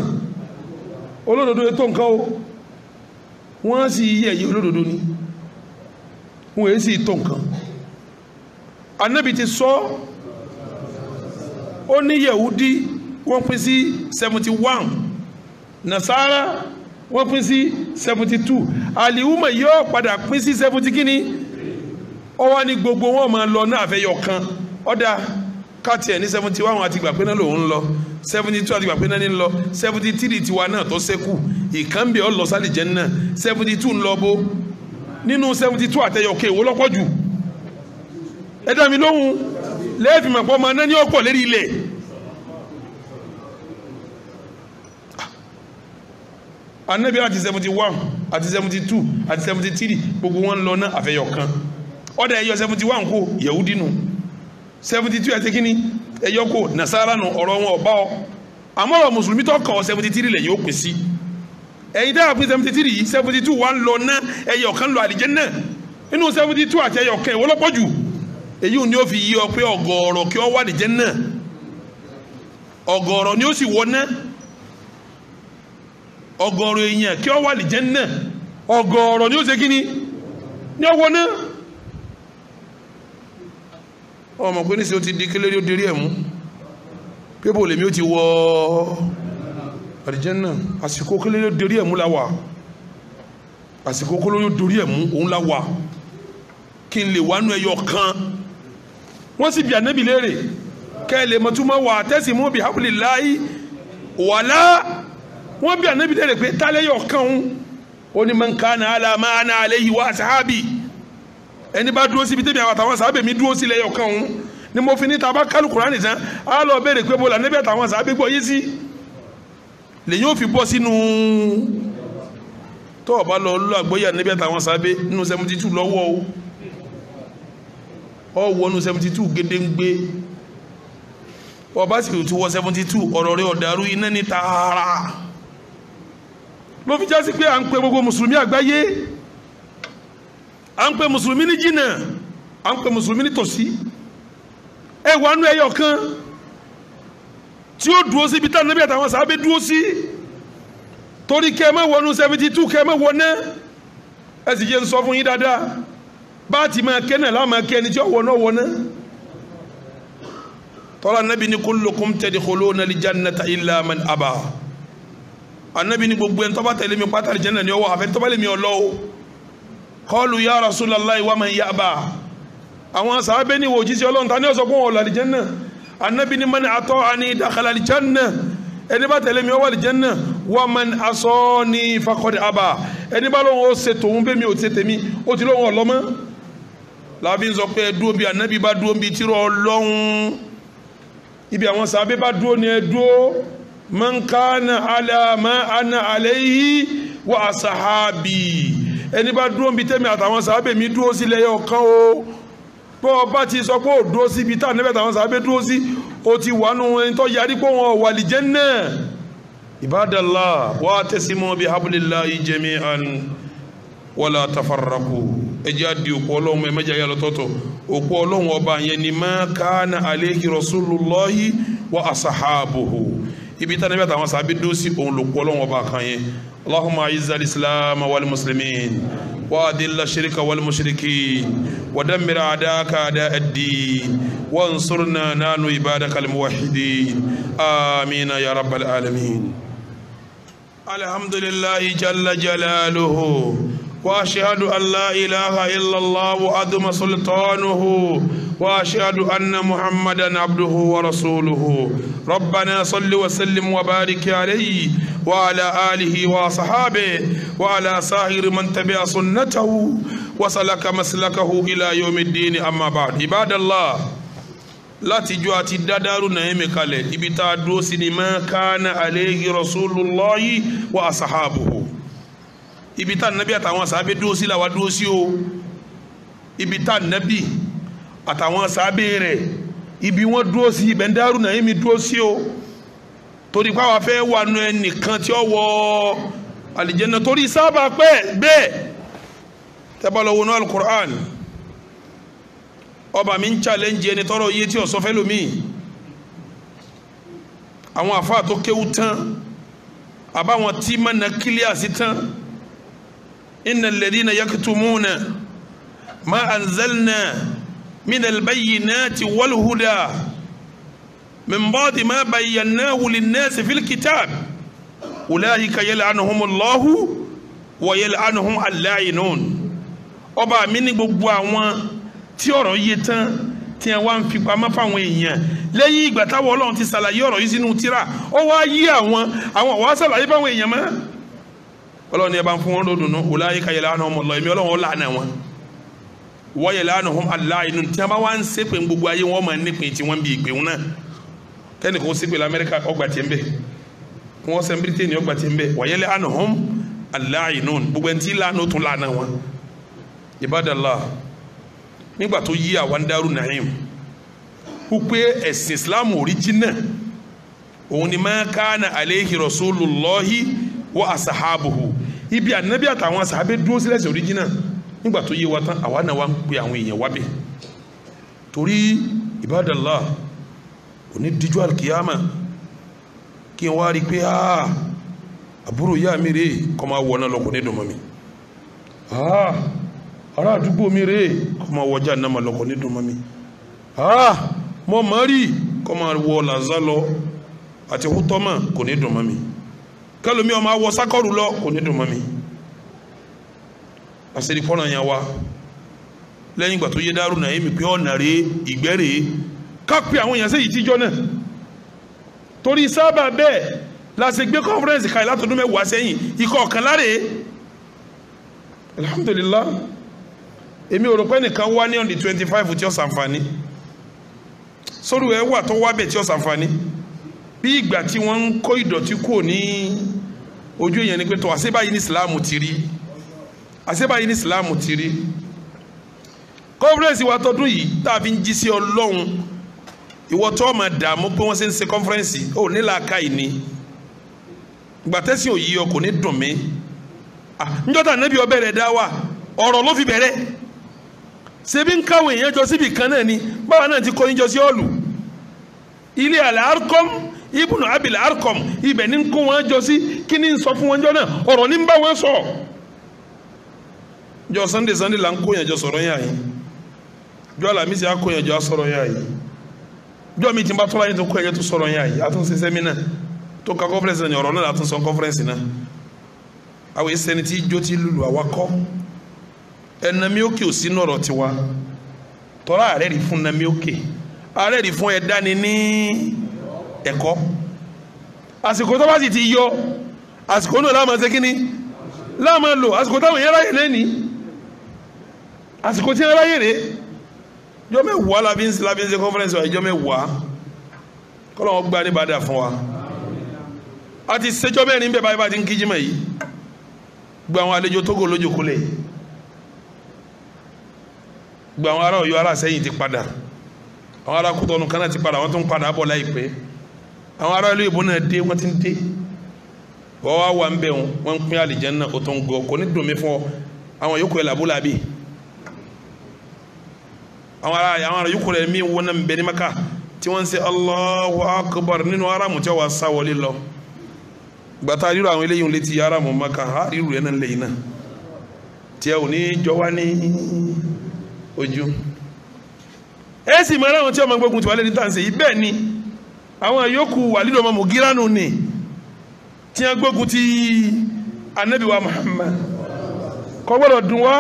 olódodo tó nǹkan o wọ́n sì yẹ̀yẹ́ olódodo ni wọ́n èé sì tó nǹkan Ànábì ti sọ ó ní Yẹ̀húdí wọ́n pín sí 71 Nasara wọ́n pín sí 72 àlìhùmọ̀ yóò padà pín sí 70 kíní ó wá ní gbogbo wọn máa lọ náà fẹ́ yọ kan ọ̀dà káàtì ẹ̀ ní 71 àti ìgbà pé náà lòun lọ 72 àti ìgbà pé náà ní lọ 73 tiwa náà tó ṣẹ́kù ìkànnbẹ̀ ọ lọ sálì jẹ́ náà 72 ń lọ bó nínú 72 àtẹyọkẹ́ ìwó lọ́pọ̀ jù ẹ dá mi lóhùn lẹ́ẹ̀fì mọ̀ pọ́ máa ná ní ọ̀pọ̀ lérí ilẹ̀. Ànábì àti 71 àti 72 àti 73 gbogbo wọn lọ ná àfẹyọ̀ kan ọ̀dà ẹ̀yọ 71 kó Yahudi nù 72 àti kíní ẹ̀yọ kó Nasara nù ọ̀rọ̀ wọn ọ̀bá ọ àmọ́ ọ̀rọ̀ mùsùlùmí tó kàn 73 lẹ̀ yóò pín sí ẹ̀yin dáhà pín 73 yìí 72 wà ń lọ ná ẹ̀yọ kan lọ àlìjẹ́nnà nínú 72 àti ẹ̀yọ kan ìwọ lọ́pọ̀ jù èyí ni ó fi yí ọ pé ọ̀gọ̀ọ̀rọ̀ kí ọ wà àlìjẹ́nnà ọ̀gọ̀ọ̀rọ̀ ni ó sì wọ ná ọ̀gọ̀rọ̀ èèyàn kí ó wà àlìjẹ́nnà ọ̀gọ̀rọ̀ ni ó ṣe kíni ní ọwọ́ náà ọmọ pé ní sí ó ti di kílérí ó dirí ẹ̀mú pébò lèmi ó ti wọ àlìjẹ́nnà àsìkò kílérí ó dirí ẹ̀mú la wà àsìkò kílérí ó dirí ẹ̀mú òun la wà kí n lè wánú ẹyọ kan wọ́n sì bí ànábì léèrè kẹ́ ẹ lè mọ̀túmọ̀ wà tẹ́sí mú bí hablillahi wàlá wọ́n bí ànábì lẹ́rẹ̀ pé tálẹ́ yọ kan ó ní man kana ala ma ana alayhi wa ashabi ẹni bá dúró síbi tẹ́bi àwọn àtàwọn sàábẹ̀ mi dúró sílẹ̀ yọ kan ni mo fi ní taba kálù Kùránì tán á lọ bẹ̀rẹ̀ pé bọ́lá ànábì àtàwọn sàábẹ̀ gbọ́ yé sí lèyìn ó fi bọ́ sínú tó ọba lọ lọ àgbọ́yé ànábì àtàwọn sàábẹ̀ nínú 72 lọ́wọ́ ọ wọnú 72 gédéǹgbé ọba sì tún wọ 72 ọ̀rọ̀ rẹ̀ ọ̀dàrú iná ní tààrà ló fi jásí pé à ń pe gbogbo mùsùlùmí àgbáyé à ń pe mùsùlùmí ní jìnnà à ń pe mùsùlùmí ní tòsí ẹ wà nú ẹyọ kan tí ó dúró síbi tá Ànábì àtàwọn sàábé dúró sí torí kẹ́ ẹ má wọnú 72 kẹ́ ẹ má wọná ẹ sì jẹ́ ń sọ fún yín dáadáa bá a ti máa kẹ́ náà láwọn máa kẹ́ ẹni tí ó wọná wọná tọ́lá Ànábì ní kullukum tadkhuluna al-jannata illa man aba Ànábì ní gbogbo ẹni tó bá tẹ̀lé mi pátá àlìjẹ́nnà ni ó wọ̀ àfẹ́ tó bá lè mi ọlọ́wọ́ qalu ya Rasulallahi wa man ya'ba àwọn sàábẹ́ ní òjíṣẹ́ Ọlọ́run ta ní ọ̀sọ̀ fún ọ̀lọ́ àlìjẹ́nnà Ànábì ní man ata'ani dakhala àlìjẹ́nnà ẹni bá tẹ̀lé mi ó wọ̀ àlìjẹ́nnà wa man asani faqad aba ẹni bá lóun ó ṣe tòun bẹ́ẹ̀ mi ò ṣe tèmi ó ti lóun ọ̀lọ́mọ́ láàbí ń sọ pé dúró bí Ànábì bá dúró bí tírọ̀ Ọlọ́run ibi àwọn sàábẹ́ bá dúró ni ẹ dúró man kana ala ma ana alayhi wa asahabi ẹni bá dúró bí tẹ́mi àtàwọn sàábẹ̀ mi dúró sí lẹ́yọ kan o bọ́ ọba ti sọ pé ó dúró sí ibi táwọn àtàwọn sàábẹ̀ dúró sí ó ti wà nù ẹni tó yarí pé wọn wà lìjẹ́nnà ibadallah wa'tasimu bihablillahi jami'an wala tafarraqu ẹjẹ́ àdì òpó ọlọ́run ẹ̀mẹ́jà yà lọ́tọ̀ọ̀tọ̀ òpó ọlọ́run ọba yẹn ni ma kana alayhi rasulullahi wa asahabuhu ibi tá Ànábì àtàwọn sàábé dúró sí òun lòpọ̀ ọlọ́wọ́n ọba kan yẹn Allahumma a'izzal islam wal muslimin wa adilla shirka wal mushrikin wa dammir a'daka a'da ad-din wa ansurna nanu ibadaka al muwahhidin amina ya rabbal alamin alhamdulillahi jalla jalaluhu wa ashhadu an la ilaha illa Allah wa aduma sultanuhu وأشهد أن محمدا عبده ورسوله ربنا صل وسلم وبارك عليه وعلى آله وصحابه وعلى سائر من تبع سنته وسلك مسلكه إلى يوم الدين أما بعد عباد الله لا تجوا تداروا نعيم كله إبتا دوسني ما كان عليه رسول الله وأصحابه إبتا النبي أتوا صحابه دوسي لا ودوسيو إبتا النبي àtàwọn sábẹ́ rẹ̀ ibi wọ́n dúró sí ibẹ̀ ń dárú náà èmi dúró sí o torí pé àwọn afẹ́ wà nù ẹnìkan tí ó wọ àlìjẹ́nà torí sábà pẹ́ bẹ́ẹ̀ tẹ́bà lọ wọnú alukur'an ọba mi ń challenge ẹni tọrọ iye tí ọ̀sọ́ fẹ́ lómi àwọn àfáà tó kéwú tán àbáwọn tí má na kílíà sí tán innal ladhina yaktumuna ma anzalna من البينات والهدى من بعد ما بيناه للناس في الكتاب أولئك يلعنهم الله ويلعنهم اللاعنون ọba mi ní gbogbo àwọn tí ọ̀rọ̀ yé tán tí wọ́n ń fi pamọ́ fáwọn èèyàn lẹ́yìn ìgbà táwọn Ọlọ́run ti ṣàlàyé ọ̀rọ̀ yìí sínú tírà ó wá yí àwọn wá ṣàlàyé fáwọn èèyàn mọ́ Ọlọ́run ni ẹ bá ń fún wọn lódùnú أولئك يلعنهم الله èmi Ọlọ́run ó lànà wọn wa yalanuhum al-la'inun tí a bá wá ń ṣépè gbogbo ayé wọn máa nípìn tí wọ́n bí ìpè wọn náà kẹ́ni kò ṣépè l'Amẹ́ríkà ọgbà tí ń bẹ̀ wọ́n sẹ́ Britain ọgbà tí ń bẹ̀ wa yalanuhum al-la'inun gbogbo ẹni tí lánàá tún lánàá wọn. Ibadallah nígbà tó yí àwọn Daaru Naim wípé ẹ̀sìn Islam original òun ni ma kana alayhi rasulullahi wa asahabuhu ibi ànábì àtàwọn sàhábé dúró sílẹ̀ original nígbà tó yé wa tán àwa náà wá ń pe àwọn èèyàn wá bẹ̀ torí Ibadallah òní díjú alkiyama kí n wá rí pé àbúrò yá mi rèé kọ́ máa wọ náà lọ́kùn ní dùnmọ́ mi ará àdúgbò mi rèé kọ́ máa wọjá náà lọ́kùn ní dùnmọ́ mi mọ́ mọ́rí kọ́ máa wọ làzá lọ àti hútọ́mà kò ní dùnmọ́ mi kẹlòmí ọmọ awọ sákọ̀rù lọ kò ní dùnmọ́ mi àṣírí fọ́nà yẹn wa lẹ́yìn ìgbà tó yé Daaru Naim pé ọ̀nà rèé ìgbẹ́ rèé ká pé àwọn èèyàn sẹ́yìn tíjọ́ náà torí sábà bẹ́ẹ̀ la ṣe gbé conference káyì látọdún mẹ́wàá sẹ́yìn ikọ̀ ọ̀kan láre alhamdulillah èmi ò rò pé nìkan wá ní on the 25 tí ó ṣàǹfààní sórí ẹ̀ wà tó wá bẹ̀ tí ó ṣàǹfààní bí ìgbà tí wọ́n ń kó ìdọ̀tí kò ní ojú èèyàn ni pé tó àṣebáyé ní Islam ti rí àṣebáyé ní Islam ti rí conference wa tọdún yìí tá a fi ń jí sí Ọlọ́run ìwọ tó máa dààmú pé wọ́n ṣe ń ṣe conference ò ní làákà yìí ni gbàtẹ́sí òyì ọ kò ní dùn mí njọ́tà nẹ́bí ọbẹ̀ rẹ̀ dá wà ọ̀rọ̀ ló fi bẹ̀rẹ̀ ṣebí ń káwọn èèyàn jọ síbi kan náà ni báwa náà ti kọ́ níjọ sí ọ̀lù ilé Al-Arqam ibùnú abil Arqam ibẹ̀ ní kó wọn jọ sí kí ni ń sọ fún wọn jọ náà ọ̀rọ̀ ní ń bá wọn sọ jọ Sunday là ń kó yẹn jọ sọ̀rọ̀ yẹn àyè jọ Alámísì á kó yẹn jọ sọ̀rọ̀ yẹn àyè jọ mi ti bá tọ́lá yẹn tó kó yẹn tó sọ̀rọ̀ yẹn àyè àtúnṣe sẹ́mínà tó ka conference ní ọ̀rọ̀ náà àtúnṣe conference náà àwọn ìsẹ́ni tí ijó ti lùlù àwakọ́ ẹnami òkè òsì nọ̀rọ̀ tiwa tọ́lá ààrẹ rí fún nami òkè ààrẹ rí fún ẹ̀dá ni ní ẹ̀kọ́ àsìkò tó bá sì ti yọ àsìkò náà láàmà ṣe kíní láàmà lò àsìkò táwọn èèyàn ráyè lẹ́ni àsìkò tí wọ́n ráyè rè jọ mẹ́wàá lábí ń ṣe conference wa ìjọ mẹ́wàá kọ́ lọ́wọ́ gbá ní bàdà fún wa a ti ṣẹjọ́ mẹ́rin bẹ́ẹ̀ báyìí bá ti ń kí jímọ̀ yìí gba àwọn àlejò Tógò lójú kúlẹ̀ gba àwọn ará Ọ̀yọ́ ará Sẹ́yìn ti padà àwọn ará Kútọ̀nù kan náà ti padà wọ́n tún padà bọ̀ láìpẹ́ àwọn ará ìlú ìbò náà dé wọ́n ti ń dé wọ́n wá wà ń bẹ̀ wọ́n ń pín àlìjánnà ó tó ń gọ kò ní dùn mí fún ọ àwọn yòókù ẹ̀ làbúlàbí àwọn ará yòókù rẹ̀ mí wọ́n náà ń bẹ ní Maka tí wọ́n ń ṣe Allahu Akbar nínú aramu tí wọ́n sá wọlé lọ gbàtà ríro àwọn eléyìí létí aramu Maka ha ríro ẹ̀ náà lẹ́yìn náà tí ẹ ò ní jọ wá ní ojú ẹ sì mọ aláwọn tí ọmọ gbógun tí wà lẹ́ni tàǹsẹ̀ yìí bẹ́ẹ̀ ni àwọn yòókù Wàlídù ọmọ Mùgíránù ni tí wọ́n gbógun ti Ànábì wa Muhammad kò gbọ́dọ̀ dùn wá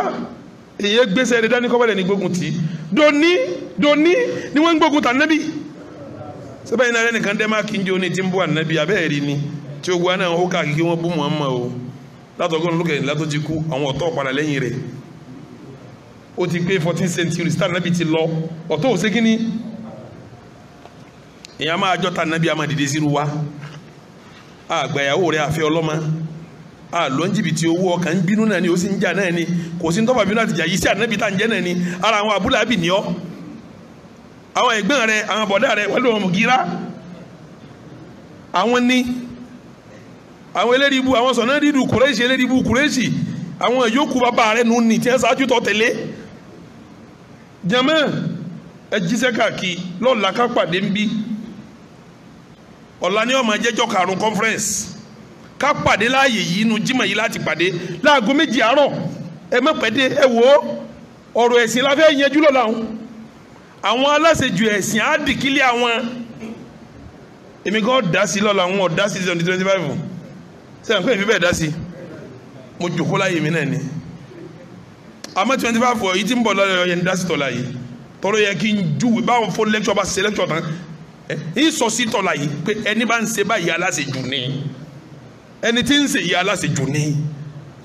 èyí gbèsè rẹ̀ dání kọ́bọ̀lẹ̀ ní gbógun tí dòní ni wọ́n ń gbógun tà Ànábì sẹ́bẹ̀ yìí náà lẹ́nìkan dẹ́ máa kí n jẹ́ oní tí ń bú Ànábì abẹ́ẹ̀ rí ni tí ó gbọ́ náà ó káàkiri wọ́n bú Muhammad o látọ̀gọ́nù lókè látó ti kú àwọn ọ̀tọ̀ padà lẹ́yìn rẹ̀ ó ti pé 14th century star Ànábì ti lọ ọ̀tọ̀ ò sé kí ni èyàn máa jọ́ta Ànábì a máa dìde sí ruwa àgbàyàwó rẹ̀ àfẹ́ ọlọ́mọ àlọ́ jìbìtì owó ọkàn bínú náà ni ó sì ń jà náà ni kò sí ń tọ́fà bínú àti jà yìí sí Ànábì tá ń jẹ́ náà ni ara àwọn abúlábì ni ọ́ àwọn ẹ̀gbọ́n rẹ̀ àwọn bọ̀dá rẹ̀ Wàlídù ọmọ Mùgírá àwọn ní àwọn eléríbù àwọn sọ̀nà dídù Kùrẹ́ṣì eléríbù Kùrẹ́ṣì àwọn yòókù bàbá rẹ̀ nù ní tí ẹ sáájú tọ́ tẹ̀lé jẹ́mọ́ ẹ jíṣẹ́ káàkiri lọ́la ká pàdé ń bí ọ̀la ní ọmọ jẹ́jọ́ karùn-ún conference ká pàdé láàyè yìí inú jímọ̀ yìí láti pàdé láago 2 àárọ̀ ẹ má pẹ́dé ẹ wò ó ọ̀rọ̀ ẹ̀sìn la fẹ́ yanjú lọ́la àwọn aláṣejù ẹ̀sìn á dìkílẹ̀ àwọn èmi kan dá sí lọ́la àwọn ọ̀dá sí 25 sẹ́yìn pé èmi bẹ́ẹ̀ dá sí mo jòkó láyé mi náà ni àmọ́ 25 yìí tí ń bọ̀ lọ́lọ́ yẹn dá sí tọ́lá yìí tọ́lọ́ yẹ kí n júwe báwọn fún lẹ́kṣọ̀ bá ṣe lẹ́kṣọ̀ tán yìí sọ sí tọ́lá yìí pé ẹni bá ń ṣe báyìí aláṣejù ni ẹni tí ń ṣe yìí aláṣejù ni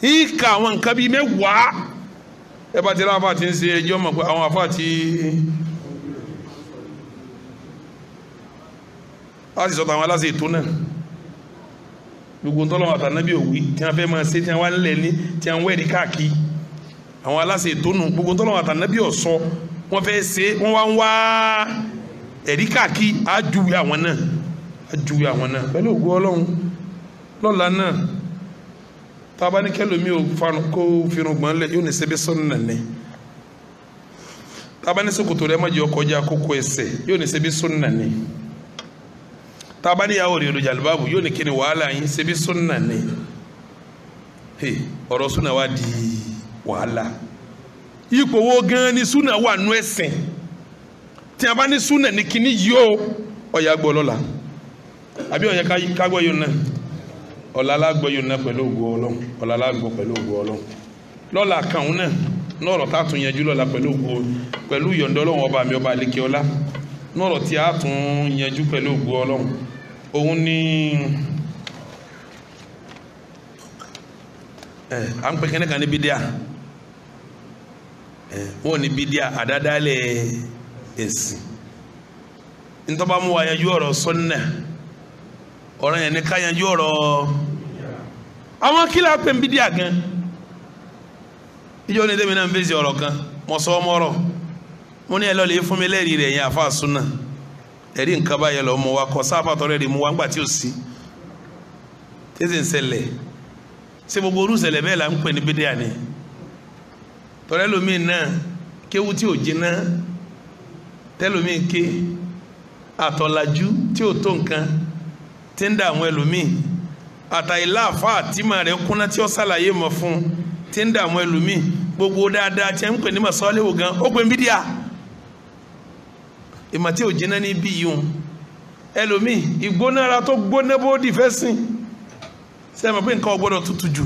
yìí ka àwọn nǹkan bíi 10 ẹ bá ti rá àfáà tí ń ṣe ẹjọ́ mọ̀ pé àwọn àfáà tí a sì sọ̀tọ̀ àwọn aláṣẹ ètò náà gbogbo tọ́lọ́wọ́ àtànábì òwí tí wọ́n fẹ́ máa ṣe tí wọ́n wá nílẹ̀ ní tí wọ́n wẹ̀rí káàkiri àwọn aláṣẹ ètò nù gbogbo tọ́lọ́wọ́ àtànábì ọ̀sọ́ wọ́n fẹ́ ṣe wọ́n wá ń wá ẹ̀rí káàkiri ájúwe àwọn náà pẹ̀lú ògo Ọlọ́run lọ́la náà tábà ní kẹlòmí kó firùngbọ̀n lẹ̀ yóò ní ṣebí sunna ni tábà ní ṣòkòtò rẹ̀ má jẹ́ ó kọjá kókó ẹsẹ̀ yóò ní ṣebí sunna ni tábà ní ìyàwó rẹ̀ lójà lùbáàbù yóò ní kíni wàhálà yín ṣebí sunna ni ọ̀rọ̀ sunna wá di wàhálà ipò wo gan ni sunna wà nú ẹ̀sìn tí a bá ní sunna ní kíní yóò ọ̀yà gbọ́ lọ́la àbí ọ̀yà kágbọ́ yóò náà ọ̀làlágbọ́ yóò náà pẹ̀lú ògo Ọlọ́run ọ̀làlágbọ́ pẹ̀lú ògo Ọlọ́run lọ́la kàún náà nọ́ọ̀rọ̀ tá a tún yanjú lọ́la pẹ̀lú yọ̀ǹda Ọlọ́run ọba mi ọba àlekè ọlá nọ́ọ̀rọ̀ tí a tún yanjú pẹ̀lú ògo Ọlọ́run òun ni à ń pè kẹ́nẹ́ kan ní bídíà wọ́n ní bídíà àdádálẹ̀ ẹ̀sìn ntọ́ba mú wa yanjú ọ̀rọ̀ sunna ọ̀rọ̀ yẹn ní ká yanjú ọ̀rọ̀ àwọn kílà pè ń bídíà gan ìjọ ní tẹ́mi náà ń fèsì ọ̀rọ̀ kan mọ̀ sọ ọmọ ọ̀rọ̀ mo ní ẹ lọ lè fún mi lẹ́rìí rẹ̀ yẹn àfa sunna ẹ̀rí nǹkan báyẹn lọ mọ wa kọ sáfà tọrẹ rí mu wa ńgbà tí ò sí tẹ́sí ń ṣẹlẹ̀ ṣé gbogbo orú ṣẹlẹ̀ bẹ́ẹ̀ là ń pè ní bídíà ni tọrẹ lómi náà kéwu tí ò jiná tẹlómi ké àtọ̀làjú tí ò tó nǹkan tí ń dààmú ẹlòmíì àtàìlá àfa àtìmọ̀ rẹ̀ kúnná tí ó ṣàlàyé mọ̀ fún tí ń dààmú ẹlòmíì gbogbo dáadáa tí a ń pè ní masọ́léwò gan ó pè ń bídíà ìmọ̀ tí ò jiná ní bí yìí ẹlòmíì ìgbónára tó gbóná bóódì fẹ́ sìn sẹ́mi pé nǹkan ò gbọ́dọ̀ tutù jù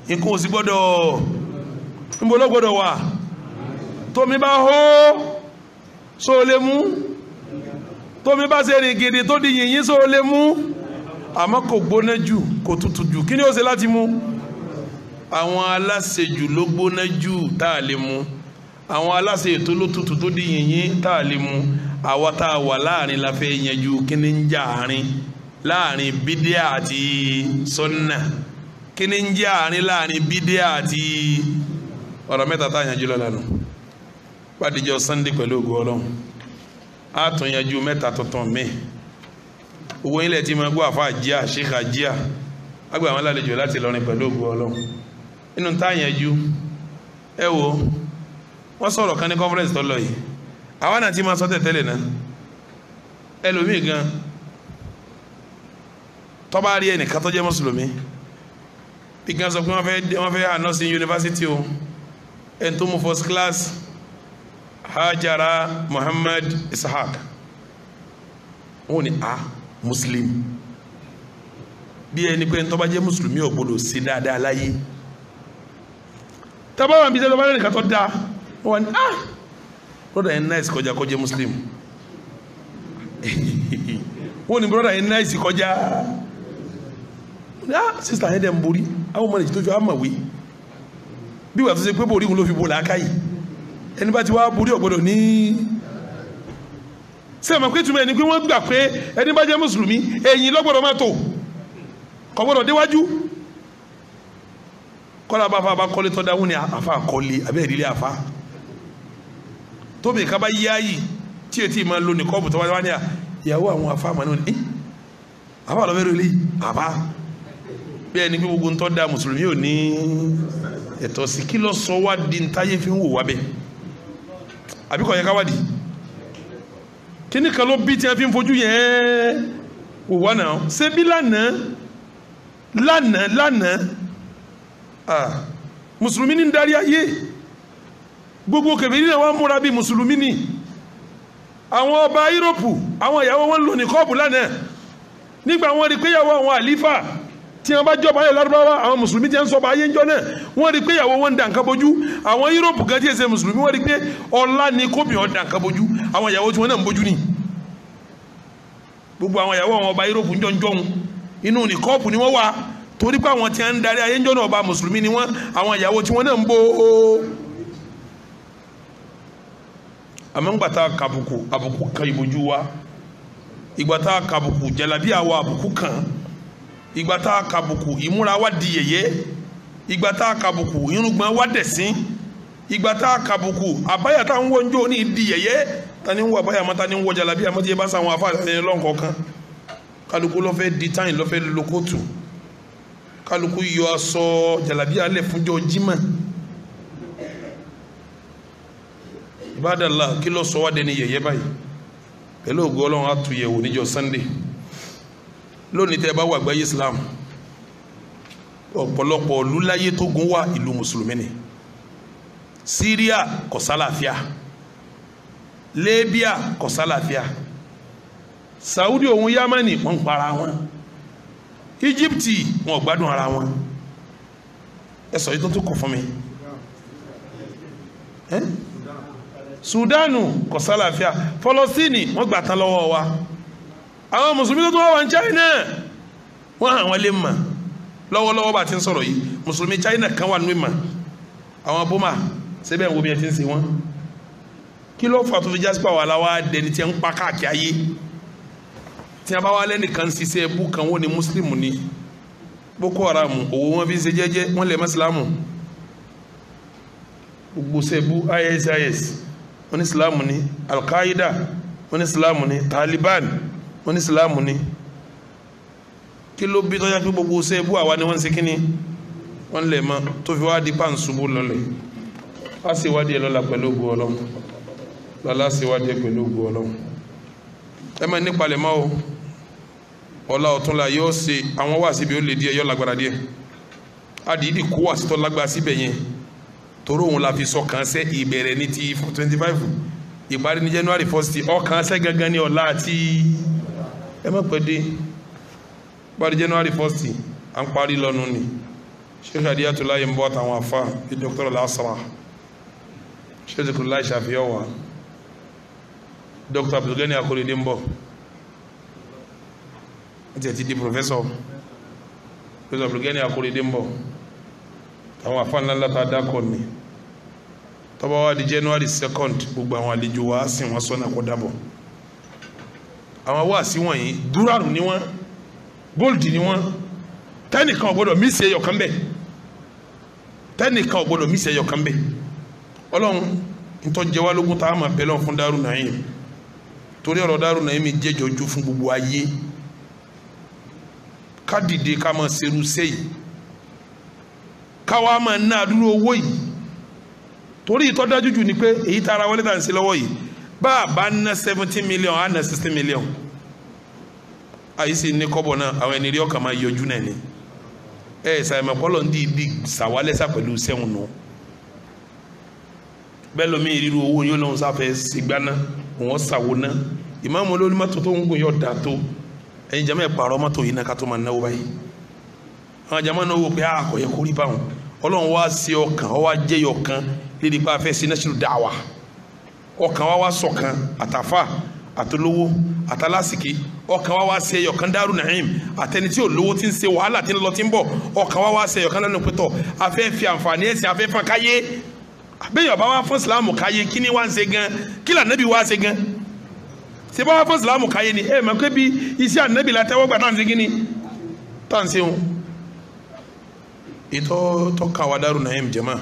nǹkan ò sì gbọ́dọ̀ níbo ló gbọ́dọ̀ wà tómi bá hó só lè mú tómi bá ṣe rìn gidi tó di yìnyín só lè mú àmọ́ kò gbóná jù kò tutù jù kí ni ó ṣe láti mú àwọn aláṣejù ló gbóná jù tá a lè mú àwọn aláṣe ètò ló tutù tó di yìnyín tá a lè mú àwa tá a wà láàrin la fẹ́ yanjú kí ni ń jà àárín láàrin bídíà àti sunna kí ni ń jà àárín láàrin bídíà àti ọ̀rọ̀ mẹ́ta tá a yanjú lọ́la nù pàdéjọ́ Sunday pẹ̀lú ògo Ọlọ́run a tún yanjú mẹ́ta tuntun mi owó ilẹ̀ tí ma gbọ́ àfa àjíà Sheikh àjíà agbà wọn lálejò láti lọrin pẹ̀lú ògo Ọlọ́run inú tá a yanjú ẹ wo wọ́n sọ̀rọ̀ kan ní conference tó lọ yìí àwọn náà ti máa sọ tẹ̀tẹ́lẹ̀ náà ẹlòmíì gan tó bá rí ẹnìkan tó jẹ́ mùsùlùmí bí gan sọ pé wọ́n fẹ́ ànọ́sí yunifásitì o ẹni tó mú first class Hajara Muhammad Ishaq wọ́n ní muslim bí ẹni pé tó bá jẹ́ mùsùlùmí ò gbọdọ̀ sí dáadáa láyé tábà wà bí tẹ́lẹ̀ bá lẹ́nìkan tó dáa wọ́n ní brother yẹn nice kọjá kó jẹ́ muslim wọ́n ní brother yẹn nice kọjá sister yẹn dẹ̀ ń borí àwọn ọmọ nìyí tó jọ àmàwé bí wà tó ṣe pé borí òun ló fi bo làákàyè ẹni bá ti wá borí ọ̀gbọ́dọ̀ ní sẹ́ẹ̀mọ̀ pé túmọ̀ ẹni pé wọ́n gbà pé ẹni bá jẹ́ mùsùlùmí ẹ̀yìn lọ́gbọ́dọ̀ máa tò kò gbọ́dọ̀ déwájú kọ́lá bá fa bá kọ́lé tọ́ dáhùn ní àfa kọ́lé abẹ́ ìdílé àfa tóbi ká bá yá yìí tí etí máa lo nìkọ́ọ̀bù tó wá ní ìyàwó àwọn àfa àmọ́ ní àfa lọ́fẹ́ rẹ̀ lé àfa bí ẹni pé gbogbo ń tọ́ da mùsùlùmí ò ní ẹ̀tọ́ sí kí ló sọ wá di ntáyé fi ń wò wá bẹ́ẹ̀ àbí kò yẹ ká wádìí kíní kan ló bí tí a fi ń fojú yẹn wò wá náà ṣé bí lánàá mùsùlùmí ní ń darí ayé gbogbo kèfèrí náà wọ́n múra bí mùsùlùmí ní àwọn ọba Yúróòpù àwọn ìyàwó wọn lò ní kọ́ọ̀bù lánàá nígbà wọn rí pé ìyàwó àwọn àlífà tí wọn bá jọba ayé lárúbáwá àwọn mùsùlùmí tí wọn sọba ayé ńjọ náà wọn rí pé ìyàwó wọn ń dà nǹkan bójú àwọn Yúróòpù gan tí ẹ ṣe mùsùlùmí wọn rí pé ọlá ni kóbìnrin dà nǹkan bójú àwọn ìyàwó tí wọn náà ń bójú ni gbogbo àwọn ìyàwó àwọn ọba Yúróòpù ńjọ ńjọhun inú ní kọ́ọ̀pù ni wọ́n wà torí pé àwọn tí wọn ń darí ayé ńjọ náà ọba mùsùlùmí ni wọn àwọn ìyàwó tí wọn náà ń bó àmọ́ ńgbà tá a kàbùkù àbùkù kan ìbojú wa ìgbà tá a kàbùkù jàlábíà wa àbùkù kan ìgbà tá a kàbùkù ìmúra wa di yẹ̀yẹ́ ìgbà tá a kàbùkù irùngbọ̀n wa dẹ̀sín ìgbà tá a kàbùkù àbáyà tá a ń wọ njó ní di yẹ̀yẹ́ tani ń wọ àbáyà mọ́ tani ń wọ jàlábíà mọ́ tí yẹ bá sáwọn afáàlẹ́ lọ́nkọ̀ọ̀kan kálukú ló fẹ́ di táyìn ló fẹ́ lókòtù kálukú yọ aṣọ jàlábíà lẹ̀ fúnjọ́ jímọ̀ ibadala kí ló sọ wá dẹni yẹ̀yẹ́ báyìí pẹ̀lú ògo Ọlọ́run àtúnyẹ̀wò níjọ́ Sunday lónìí tẹ́ bá wà àgbáyé Islam ọ̀pọ̀lọpọ̀ ìlú láyé tó gún wá ìlú mùsùlùmí ni Syria kò sálàáfíà Libya kò sálàáfíà Saudi òun Yamani wọ́n ń para wọn Egypti wọn ò gbádùn ara wọn ẹ sọ yìí tó kọ fún mi Sudanu kò sálàáfíà Fọlọ́sítìnì wọ́n gbà tán lọ́wọ́ wa àwọn mùsùlùmí tó wà ní China wọ́n hàn wọ́n lè mọ̀ lọ́wọ́lọ́wọ́ bá ti ń sọ̀rọ̀ yìí mùsùlùmí China kan wà nínú ìmọ̀ àwọn boma síbẹ̀ ń wo bí ẹ ti ń ṣe wọ́n kí ló fà tó fi jásípà wà láwa dẹni tí ń pa káàkiri ayé tí a bá wá lẹ́nìkan ṣiṣẹ́ ẹbú kan wọ́n ní mùsùlùmí ní Boko Haram owó wọn fi ń ṣe jẹ́jẹ́ wọ́n lè mọ́sílámù gbogbo ṣẹ́bú ISIS wọ́n ní Islamu ní Al-Qaeda wọ́n ní Islamu ní Taliban wọ́n ní Islamu ní kí ló bí tọ́já pé gbogbo ṣẹ́bú àwa ni wọ́n ń ṣe kíní wọ́n lè mọ́ tó fi wá di pàǹsùbù lọ́lẹ̀ á sì wádìí ẹ lọ́la pẹ̀lú ògo Ọlọ́run lọ́la sì wádìí ẹ pẹ̀lú ògo Ọlọ́run ẹ máa nípalẹ̀ mọ́ o ọ̀la ọ̀túnla yóò ṣe àwọn wá síbi ó lè díẹ̀ yóò lágbára díẹ̀ àdìdì kó wà sítọ́ lágbára síbẹ̀ yẹn torí òun la fi sọ kàn sẹ́ ìbẹ̀rẹ̀ ní ti 25 ìparí ní January 1st ọkàn sẹ́ gangan ní ọ̀la àti ẹ má pẹ́ dé ìparí January 1st à ń parí lọ́nu ni Sheikh Adiyatullah ń bọ́ àtàwọn afa bí Dr. Al-Asra Sheikh Zikrullah Shafiyawa Dr. Abdulgani Akorede ń bọ̀ ti di professor Dr. Abdulgani Akorede ń bọ̀ àwọn afa ńlá ńlá tá a dákọ̀ ni tọ́ba wa di January 2nd gbogbo àwọn àlejò wa sì wọ́n sọ́nà kó dábọ̀ àwọn wáàsí wọ̀nyí dúràrù ni wọ́n gold ni wọ́n tẹ́nìkan ò gbọ́dọ̀ mí sí ẹyọ kan bẹ́ẹ̀ tẹ́nìkan ò gbọ́dọ̀ mí sí ẹyọ kan bẹ́ẹ̀ Ọlọ́run ntọ́jẹ́ wa lógún tá a máa bẹ̀ lọ́n fún Daaru Naim torí ọ̀rọ̀ Daaru Naim mi jẹ́jọ́ ojú fún gbogbo ayé ká dìde ká máa ṣerú sẹ́yìn káwa máa ná àdúró owó yìí torí ìtọ́ dájú jù ni pé èyí tá ara wọlé tá à ń ṣe lọ́wọ́ yìí bá a bá ná 17 million á ná 16 million àyè sì ní kọ́bọ̀ náà àwọn ẹni rí ọkàn máa yọjú náà ni ṣàyẹ̀mọ̀ pọ́lọ̀ ń di sàwálẹ́sà pẹ̀lú sẹ́wọ̀n nù bẹ́ẹ̀ lómi ìrírú owó yóò lọ́wọ́ sáfẹ́ sígbáná wọ́n sàwó ná ìmáàmù olórí mọ́tò tó ń gùn yóò dà tó ẹ̀yin jẹ́ mẹ́ẹ̀ pààrọ̀ mọ́tò yìí náà ká tó máa náwó báyìí àwọn jama náà wò pé a kò yẹ kó rí báwọn Ọlọ́run wá sí ọkàn ọ wá jẹ́ ọkàn lédi pa afẹ́ sí national dawa ọkàn wá sọ̀kan àtàfà àtolówó àtàlásìkì ọkàn wá sí ọkàn Daaru Naim àtẹni tí ò lówó tí ń ṣe wàhálà tí ń lọ tí ń bọ̀ ọkàn wá sí ọkàn lẹ́nu pẹ̀tọ̀ afẹ́ fi àǹfààní ẹ̀sìn afẹ́ fún káyé àbẹ́yọ̀ bá wá fún Ìsìlámù káyé kí ni wá ń ṣe gan kí là Nábì wá ṣe gan ṣe bá wá fún Ìsìlámù káyé ni ẹ̀ mọ̀ pé bí iṣẹ́ Ànábì la tẹ́wọ́ gbà tá à ń ṣe kí ni tá à ń ṣe wọn ìtọ́ tọ́ka wa Daaru Naim jẹ́mà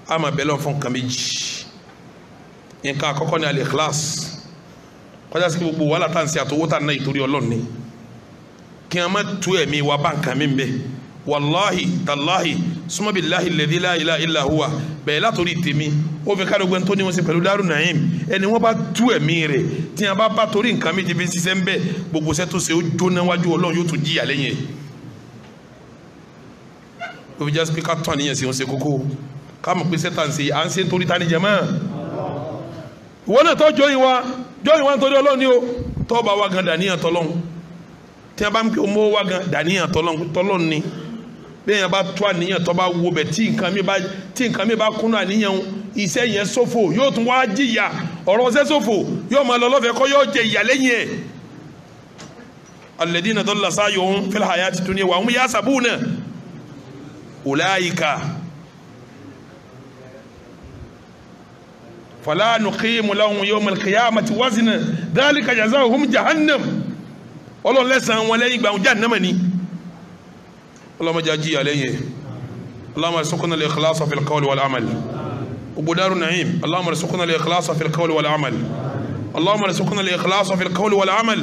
a máa bẹ̀rẹ̀ fún nǹkan méjì nǹkan àkọ́kọ́ ní al-ikhlas kọjá sí gbogbo wàhálà tá à ń ṣe àtọwọ́ tá à ń ná ìtorí Ọlọ́run ni kí a má tú ẹ̀mí wa bá nǹkan mi bẹ́ẹ̀ wàláhì tàláhì summa billahi alladhi la ilaha illa huwa bẹ́ẹ̀ látòrí tèmi ó fi kárí ogun tó ní wọ́n sí pẹ̀lú Daaru Naim ẹni wọ́n bá tú ẹ̀mí rẹ̀ tí a bá torí nǹkan méjì fi ṣiṣẹ́ ń bẹ́ẹ̀ gbogbo ṣẹ́ tó ṣe ó jóná wájú Ọlọ́run yóò tún jìyà lẹ́yìn ẹ̀ ó fi jẹ́ spíkà tán níyẹn sí wọn ṣe kókó ká mọ̀ pé sẹ́tà ń ṣe à ń ṣe torí tani jẹ́ mọ́ ìwọ náà tó jọyìn wa nítorí Ọlọ́run ni ó tọ́ bá wá gan dàníyàn tọ́lọ́run tí a bá ń pè ó mọ́ wá gan dàníyàn tọ́lọ́run ni bẹ́ẹ̀ yẹn bá tó àníyàn tó bá wo bẹ̀ tí nǹkan mi bá kúnnú àníyàn iṣẹ́ yẹn ṣòfò yóò tún wá jìyà ọ̀rọ̀ ṣẹ́ ṣòfò yóò máa lọ lọ́fẹ̀ẹ́ kọ́ yóò jẹ ìyà lẹ́yìn ẹ̀ alladhina dalla sa'yuhum fil hayati dunya wa hum yahsabuna ulaika fala nuqimu lahum yawma al-qiyamati wazna dhalika jazaohum jahannam Ọlọ́run lẹ́san wọn lẹ́yìn ìgbà jahannama ni Allahumma jaji alayhi Allahumma arzuqna al-ikhlasa fil qawli wal amal وبدار النعيم اللهم ارزقنا الإخلاص في القول والعمل اللهم ارزقنا الإخلاص في القول والعمل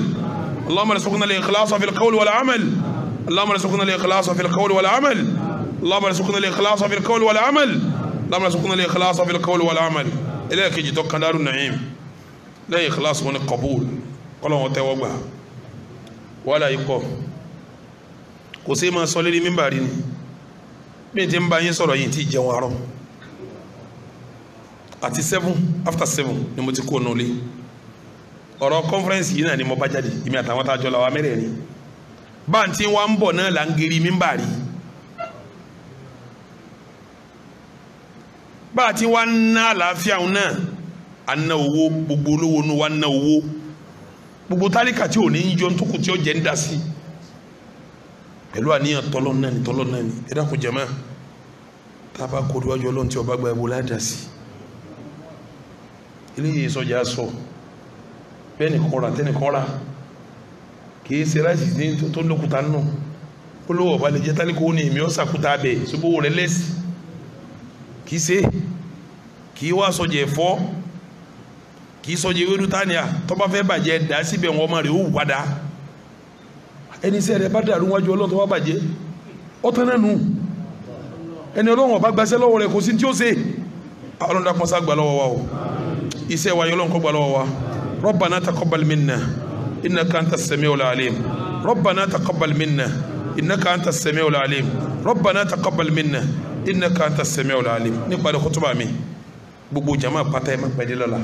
اللهم ارزقنا الإخلاص في القول والعمل اللهم ارزقنا الإخلاص في القول والعمل اللهم ارزقنا الإخلاص في القول والعمل اللهم ارزقنا الإخلاص في القول والعمل إليك جدك دار النعيم لا إخلاص من القبول ولا متوبة ولا يقوم كسيما صلي من بارين من تنبعين صلي ينتي جوارو àti 7 after 7 ni mo ti kó nulẹ̀ ọ̀rọ̀ conference yìí náà ni mo bá jáde èmi àtàwọn tá a jọ la wa mẹ́rẹ̀ẹ̀rin báńtí wa ń bọ̀ náà là ń geri mímbàrí báńtí wa ń ná àlàáfíà náà à ń ná owó gbogbo olówó nu wa ń ná owó gbogbo tálíkà tí ò ní yọ ntókù tí ó jẹ́ ń dá sí pẹ̀lú àníyàn tọ́lọ́ náà ni ẹ dákun jàmáà tá a bá kó níwájú Ọlọ́run tí ọba gba ẹ̀bùn ládàá sí eléyìí sọjà sọ bẹ́ẹ̀ni kọ́ra tẹ́ni kọ́ra kìí ṣe láti ní tó lókùtà nù olówó ọba lè jẹ́ tálíkò ní èmi ọ̀sàkúta bẹ̀ ṣùgbọ́n rẹ̀ lẹ́sì kìí ṣe kìí wá sọjà ẹ̀fọ́ kìí sọjà ewédú tánìà tó bá fẹ́ bàjẹ́ dá síbẹ̀ wọn ọmọ rẹ̀ ó wù padà ẹni sẹ́ rẹ̀ bá dàrú wájú Ọlọ́run tó bá bàjẹ́ ọ̀tán náà nù ẹni Ọlọ́run ọba gbaṣẹ́ lọ́wọ́ rẹ̀ kò sí tí ó ṣe Ọlọ́run dákun sá gbà lọ́wọ́ wa o iṣẹ́ wa yọlọ́n kó gbà lọ́wọ́ wa rabbana taqabbal minna innaka anta as-sami'ul alim rabbana taqabbal minna innaka anta as-sami'ul alim rabbana taqabbal minna innaka anta as-sami'ul alim nípa de kútùbà mi gbogbo jama pátá ẹ má pẹ̀lú lọ́la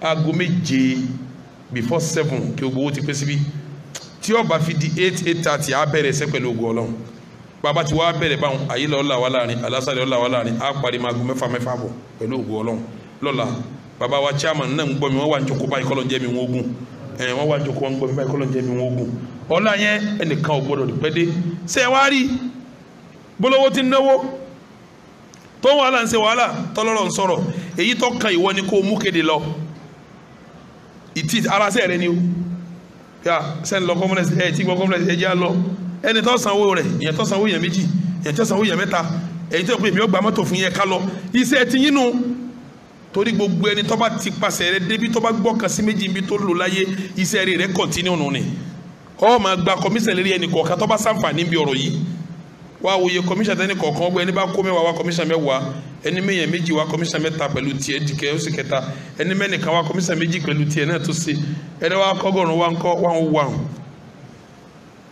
aago méje before 7 kí o gbowó ti pẹ́ síbi tí ó bá fi di 8:30 á bẹ̀rẹ̀ ẹsẹ̀ pẹ̀lú ogun Ọlọ́run bàbá tí wàá bẹ̀rẹ̀ báwọn ayé lọ́la wà láàrin alásàlẹ̀ lọ́la wà láàrin á parí maago mẹ́fà bọ̀ pẹ̀lú ogun Ọlọ́run lọ́la baba wa chairman náà ń gbọ́ mi wọ́n wà ń jókòó báyìí kọ́lọ́ jẹ́ mi wọ́n ogun wọ́n wà ń jókòó wọ́n ń gbọ́ mi báyìí kọ́lọ́ jẹ́ mi wọ́n ogun ọ̀la yẹn ẹnìkan ò gbọ́dọ̀ pẹ́ dé ṣé wàá rí bólówó ti náwó tó wàhálà ń ṣe wàhálà tọ́lọ́rọ̀ ń sọ̀rọ̀ èyí tó kan ìwọ ni kó mú kéde lọ ìtì ara sẹ́ rẹ ni o yà sẹ́ni lọ kọ́mọ́lẹ́sì ẹ̀ tí gbọ́ kọ́mọ́lẹ́sì ẹ̀ jẹ́ lọ ẹni tó sanwó rẹ̀ ìyẹn tó sanwó yẹn méjì ìyẹn tó sanwó yẹn mẹ́ta èyí tó pè mí ó gba mọ́tò fún yẹn ká lọ iṣẹ́ ti yín nu torí gbogbo ẹni tó bá ti pàṣẹ rẹ débi tó bá gbọ́kàn sí méjì níbi tó lò láyé iṣẹ́ rẹ kọ̀ntínú nù ni ọ máa gba kọmíṣàn lérí ẹnì kọ̀ọ̀kan tó bá sàǹfààní bí ọ̀rọ̀ yìí wá wòye kọmíṣàn tẹ́ni kọ̀ọ̀kan ọgbẹ́ ẹni bá kó mẹ́wàá wá kọmíṣàn mẹ́wàá ẹni mẹ́yàn méjì wá kọmíṣàn mẹ́ta pẹ̀lú tiẹ̀ dìkẹ́ ó sì kẹta ẹni mẹ́nìkan wá kọmíṣàn méjì pẹ̀lú tiẹ̀ náà tó ṣe ẹni wá kọ́gọ́rùn wá ń kọ́ wá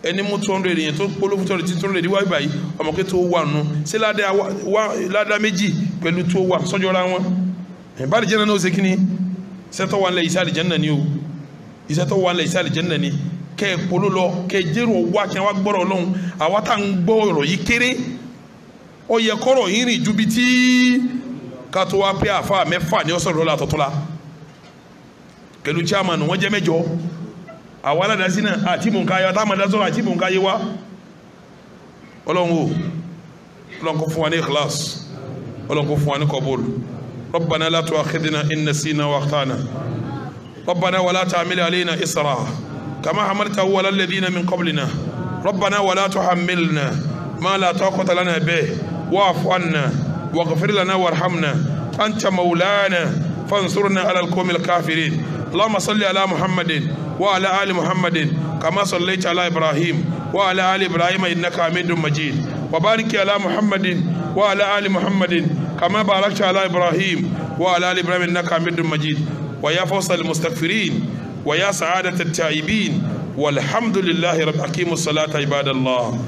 ẹni mú 200 yẹn tó polówó 200 wá báyìí ọmọ kí tó wà nù sí ládàá méjì pẹ̀lú tó wà sọ́jọ́ra wọn bá àlìjẹ́nà náà ó ṣe kíni iṣẹ́ tó wà nílẹ̀ iṣẹ́ àlìjẹ́nà ni o iṣẹ́ tó wà nílẹ̀ iṣẹ́ àlìjẹ́nà ni kẹ́ ẹ̀ polo lọ kẹ́ ẹ̀ jẹ́rò wá kẹ́ ẹ̀ wá gbọ́rọ̀ lọ́hùn àwa tá à ń gbọ́ ọ̀rọ̀ yìí kéré ó yẹ kọ́rọ̀ yìí rìn ju bí tí ká tó wá pé àfa mẹ́fà ní ọ̀sán lọ́la tọ́tọ́ la pẹ̀lú chairman wọ́n jẹ́ mẹ́jọ àwa aládàásí náà àti mòǹkà yẹ àtàwọn adásọ̀rọ̀ àti mòǹkà yẹ wá Ọlọ́run o Ọlọ́run kó fún wa ní ikhlas Ọlọ́run kó fún wa ní qabul ربنا لا تؤاخذنا إن نسينا وأخطأنا ربنا ولا تعمل علينا إصرا كما حملته على الذين من قبلنا ربنا ولا تحملنا ما لا طاقة لنا به واعف عنا واغفر لنا وارحمنا أنت مولانا فانصرنا على القوم الكافرين اللهم صل على محمد وعلى آل محمد كما صليت على إبراهيم وعلى آل إبراهيم إنك حميد مجيد وبارك على محمد وعلى آل محمد كما باركت على إبراهيم وعلى آل إبراهيم إنك حميد مجيد ويا فوز المستغفرين ويا سعادة التائبين والحمد لله رب أقيموا الصلاة عباد الله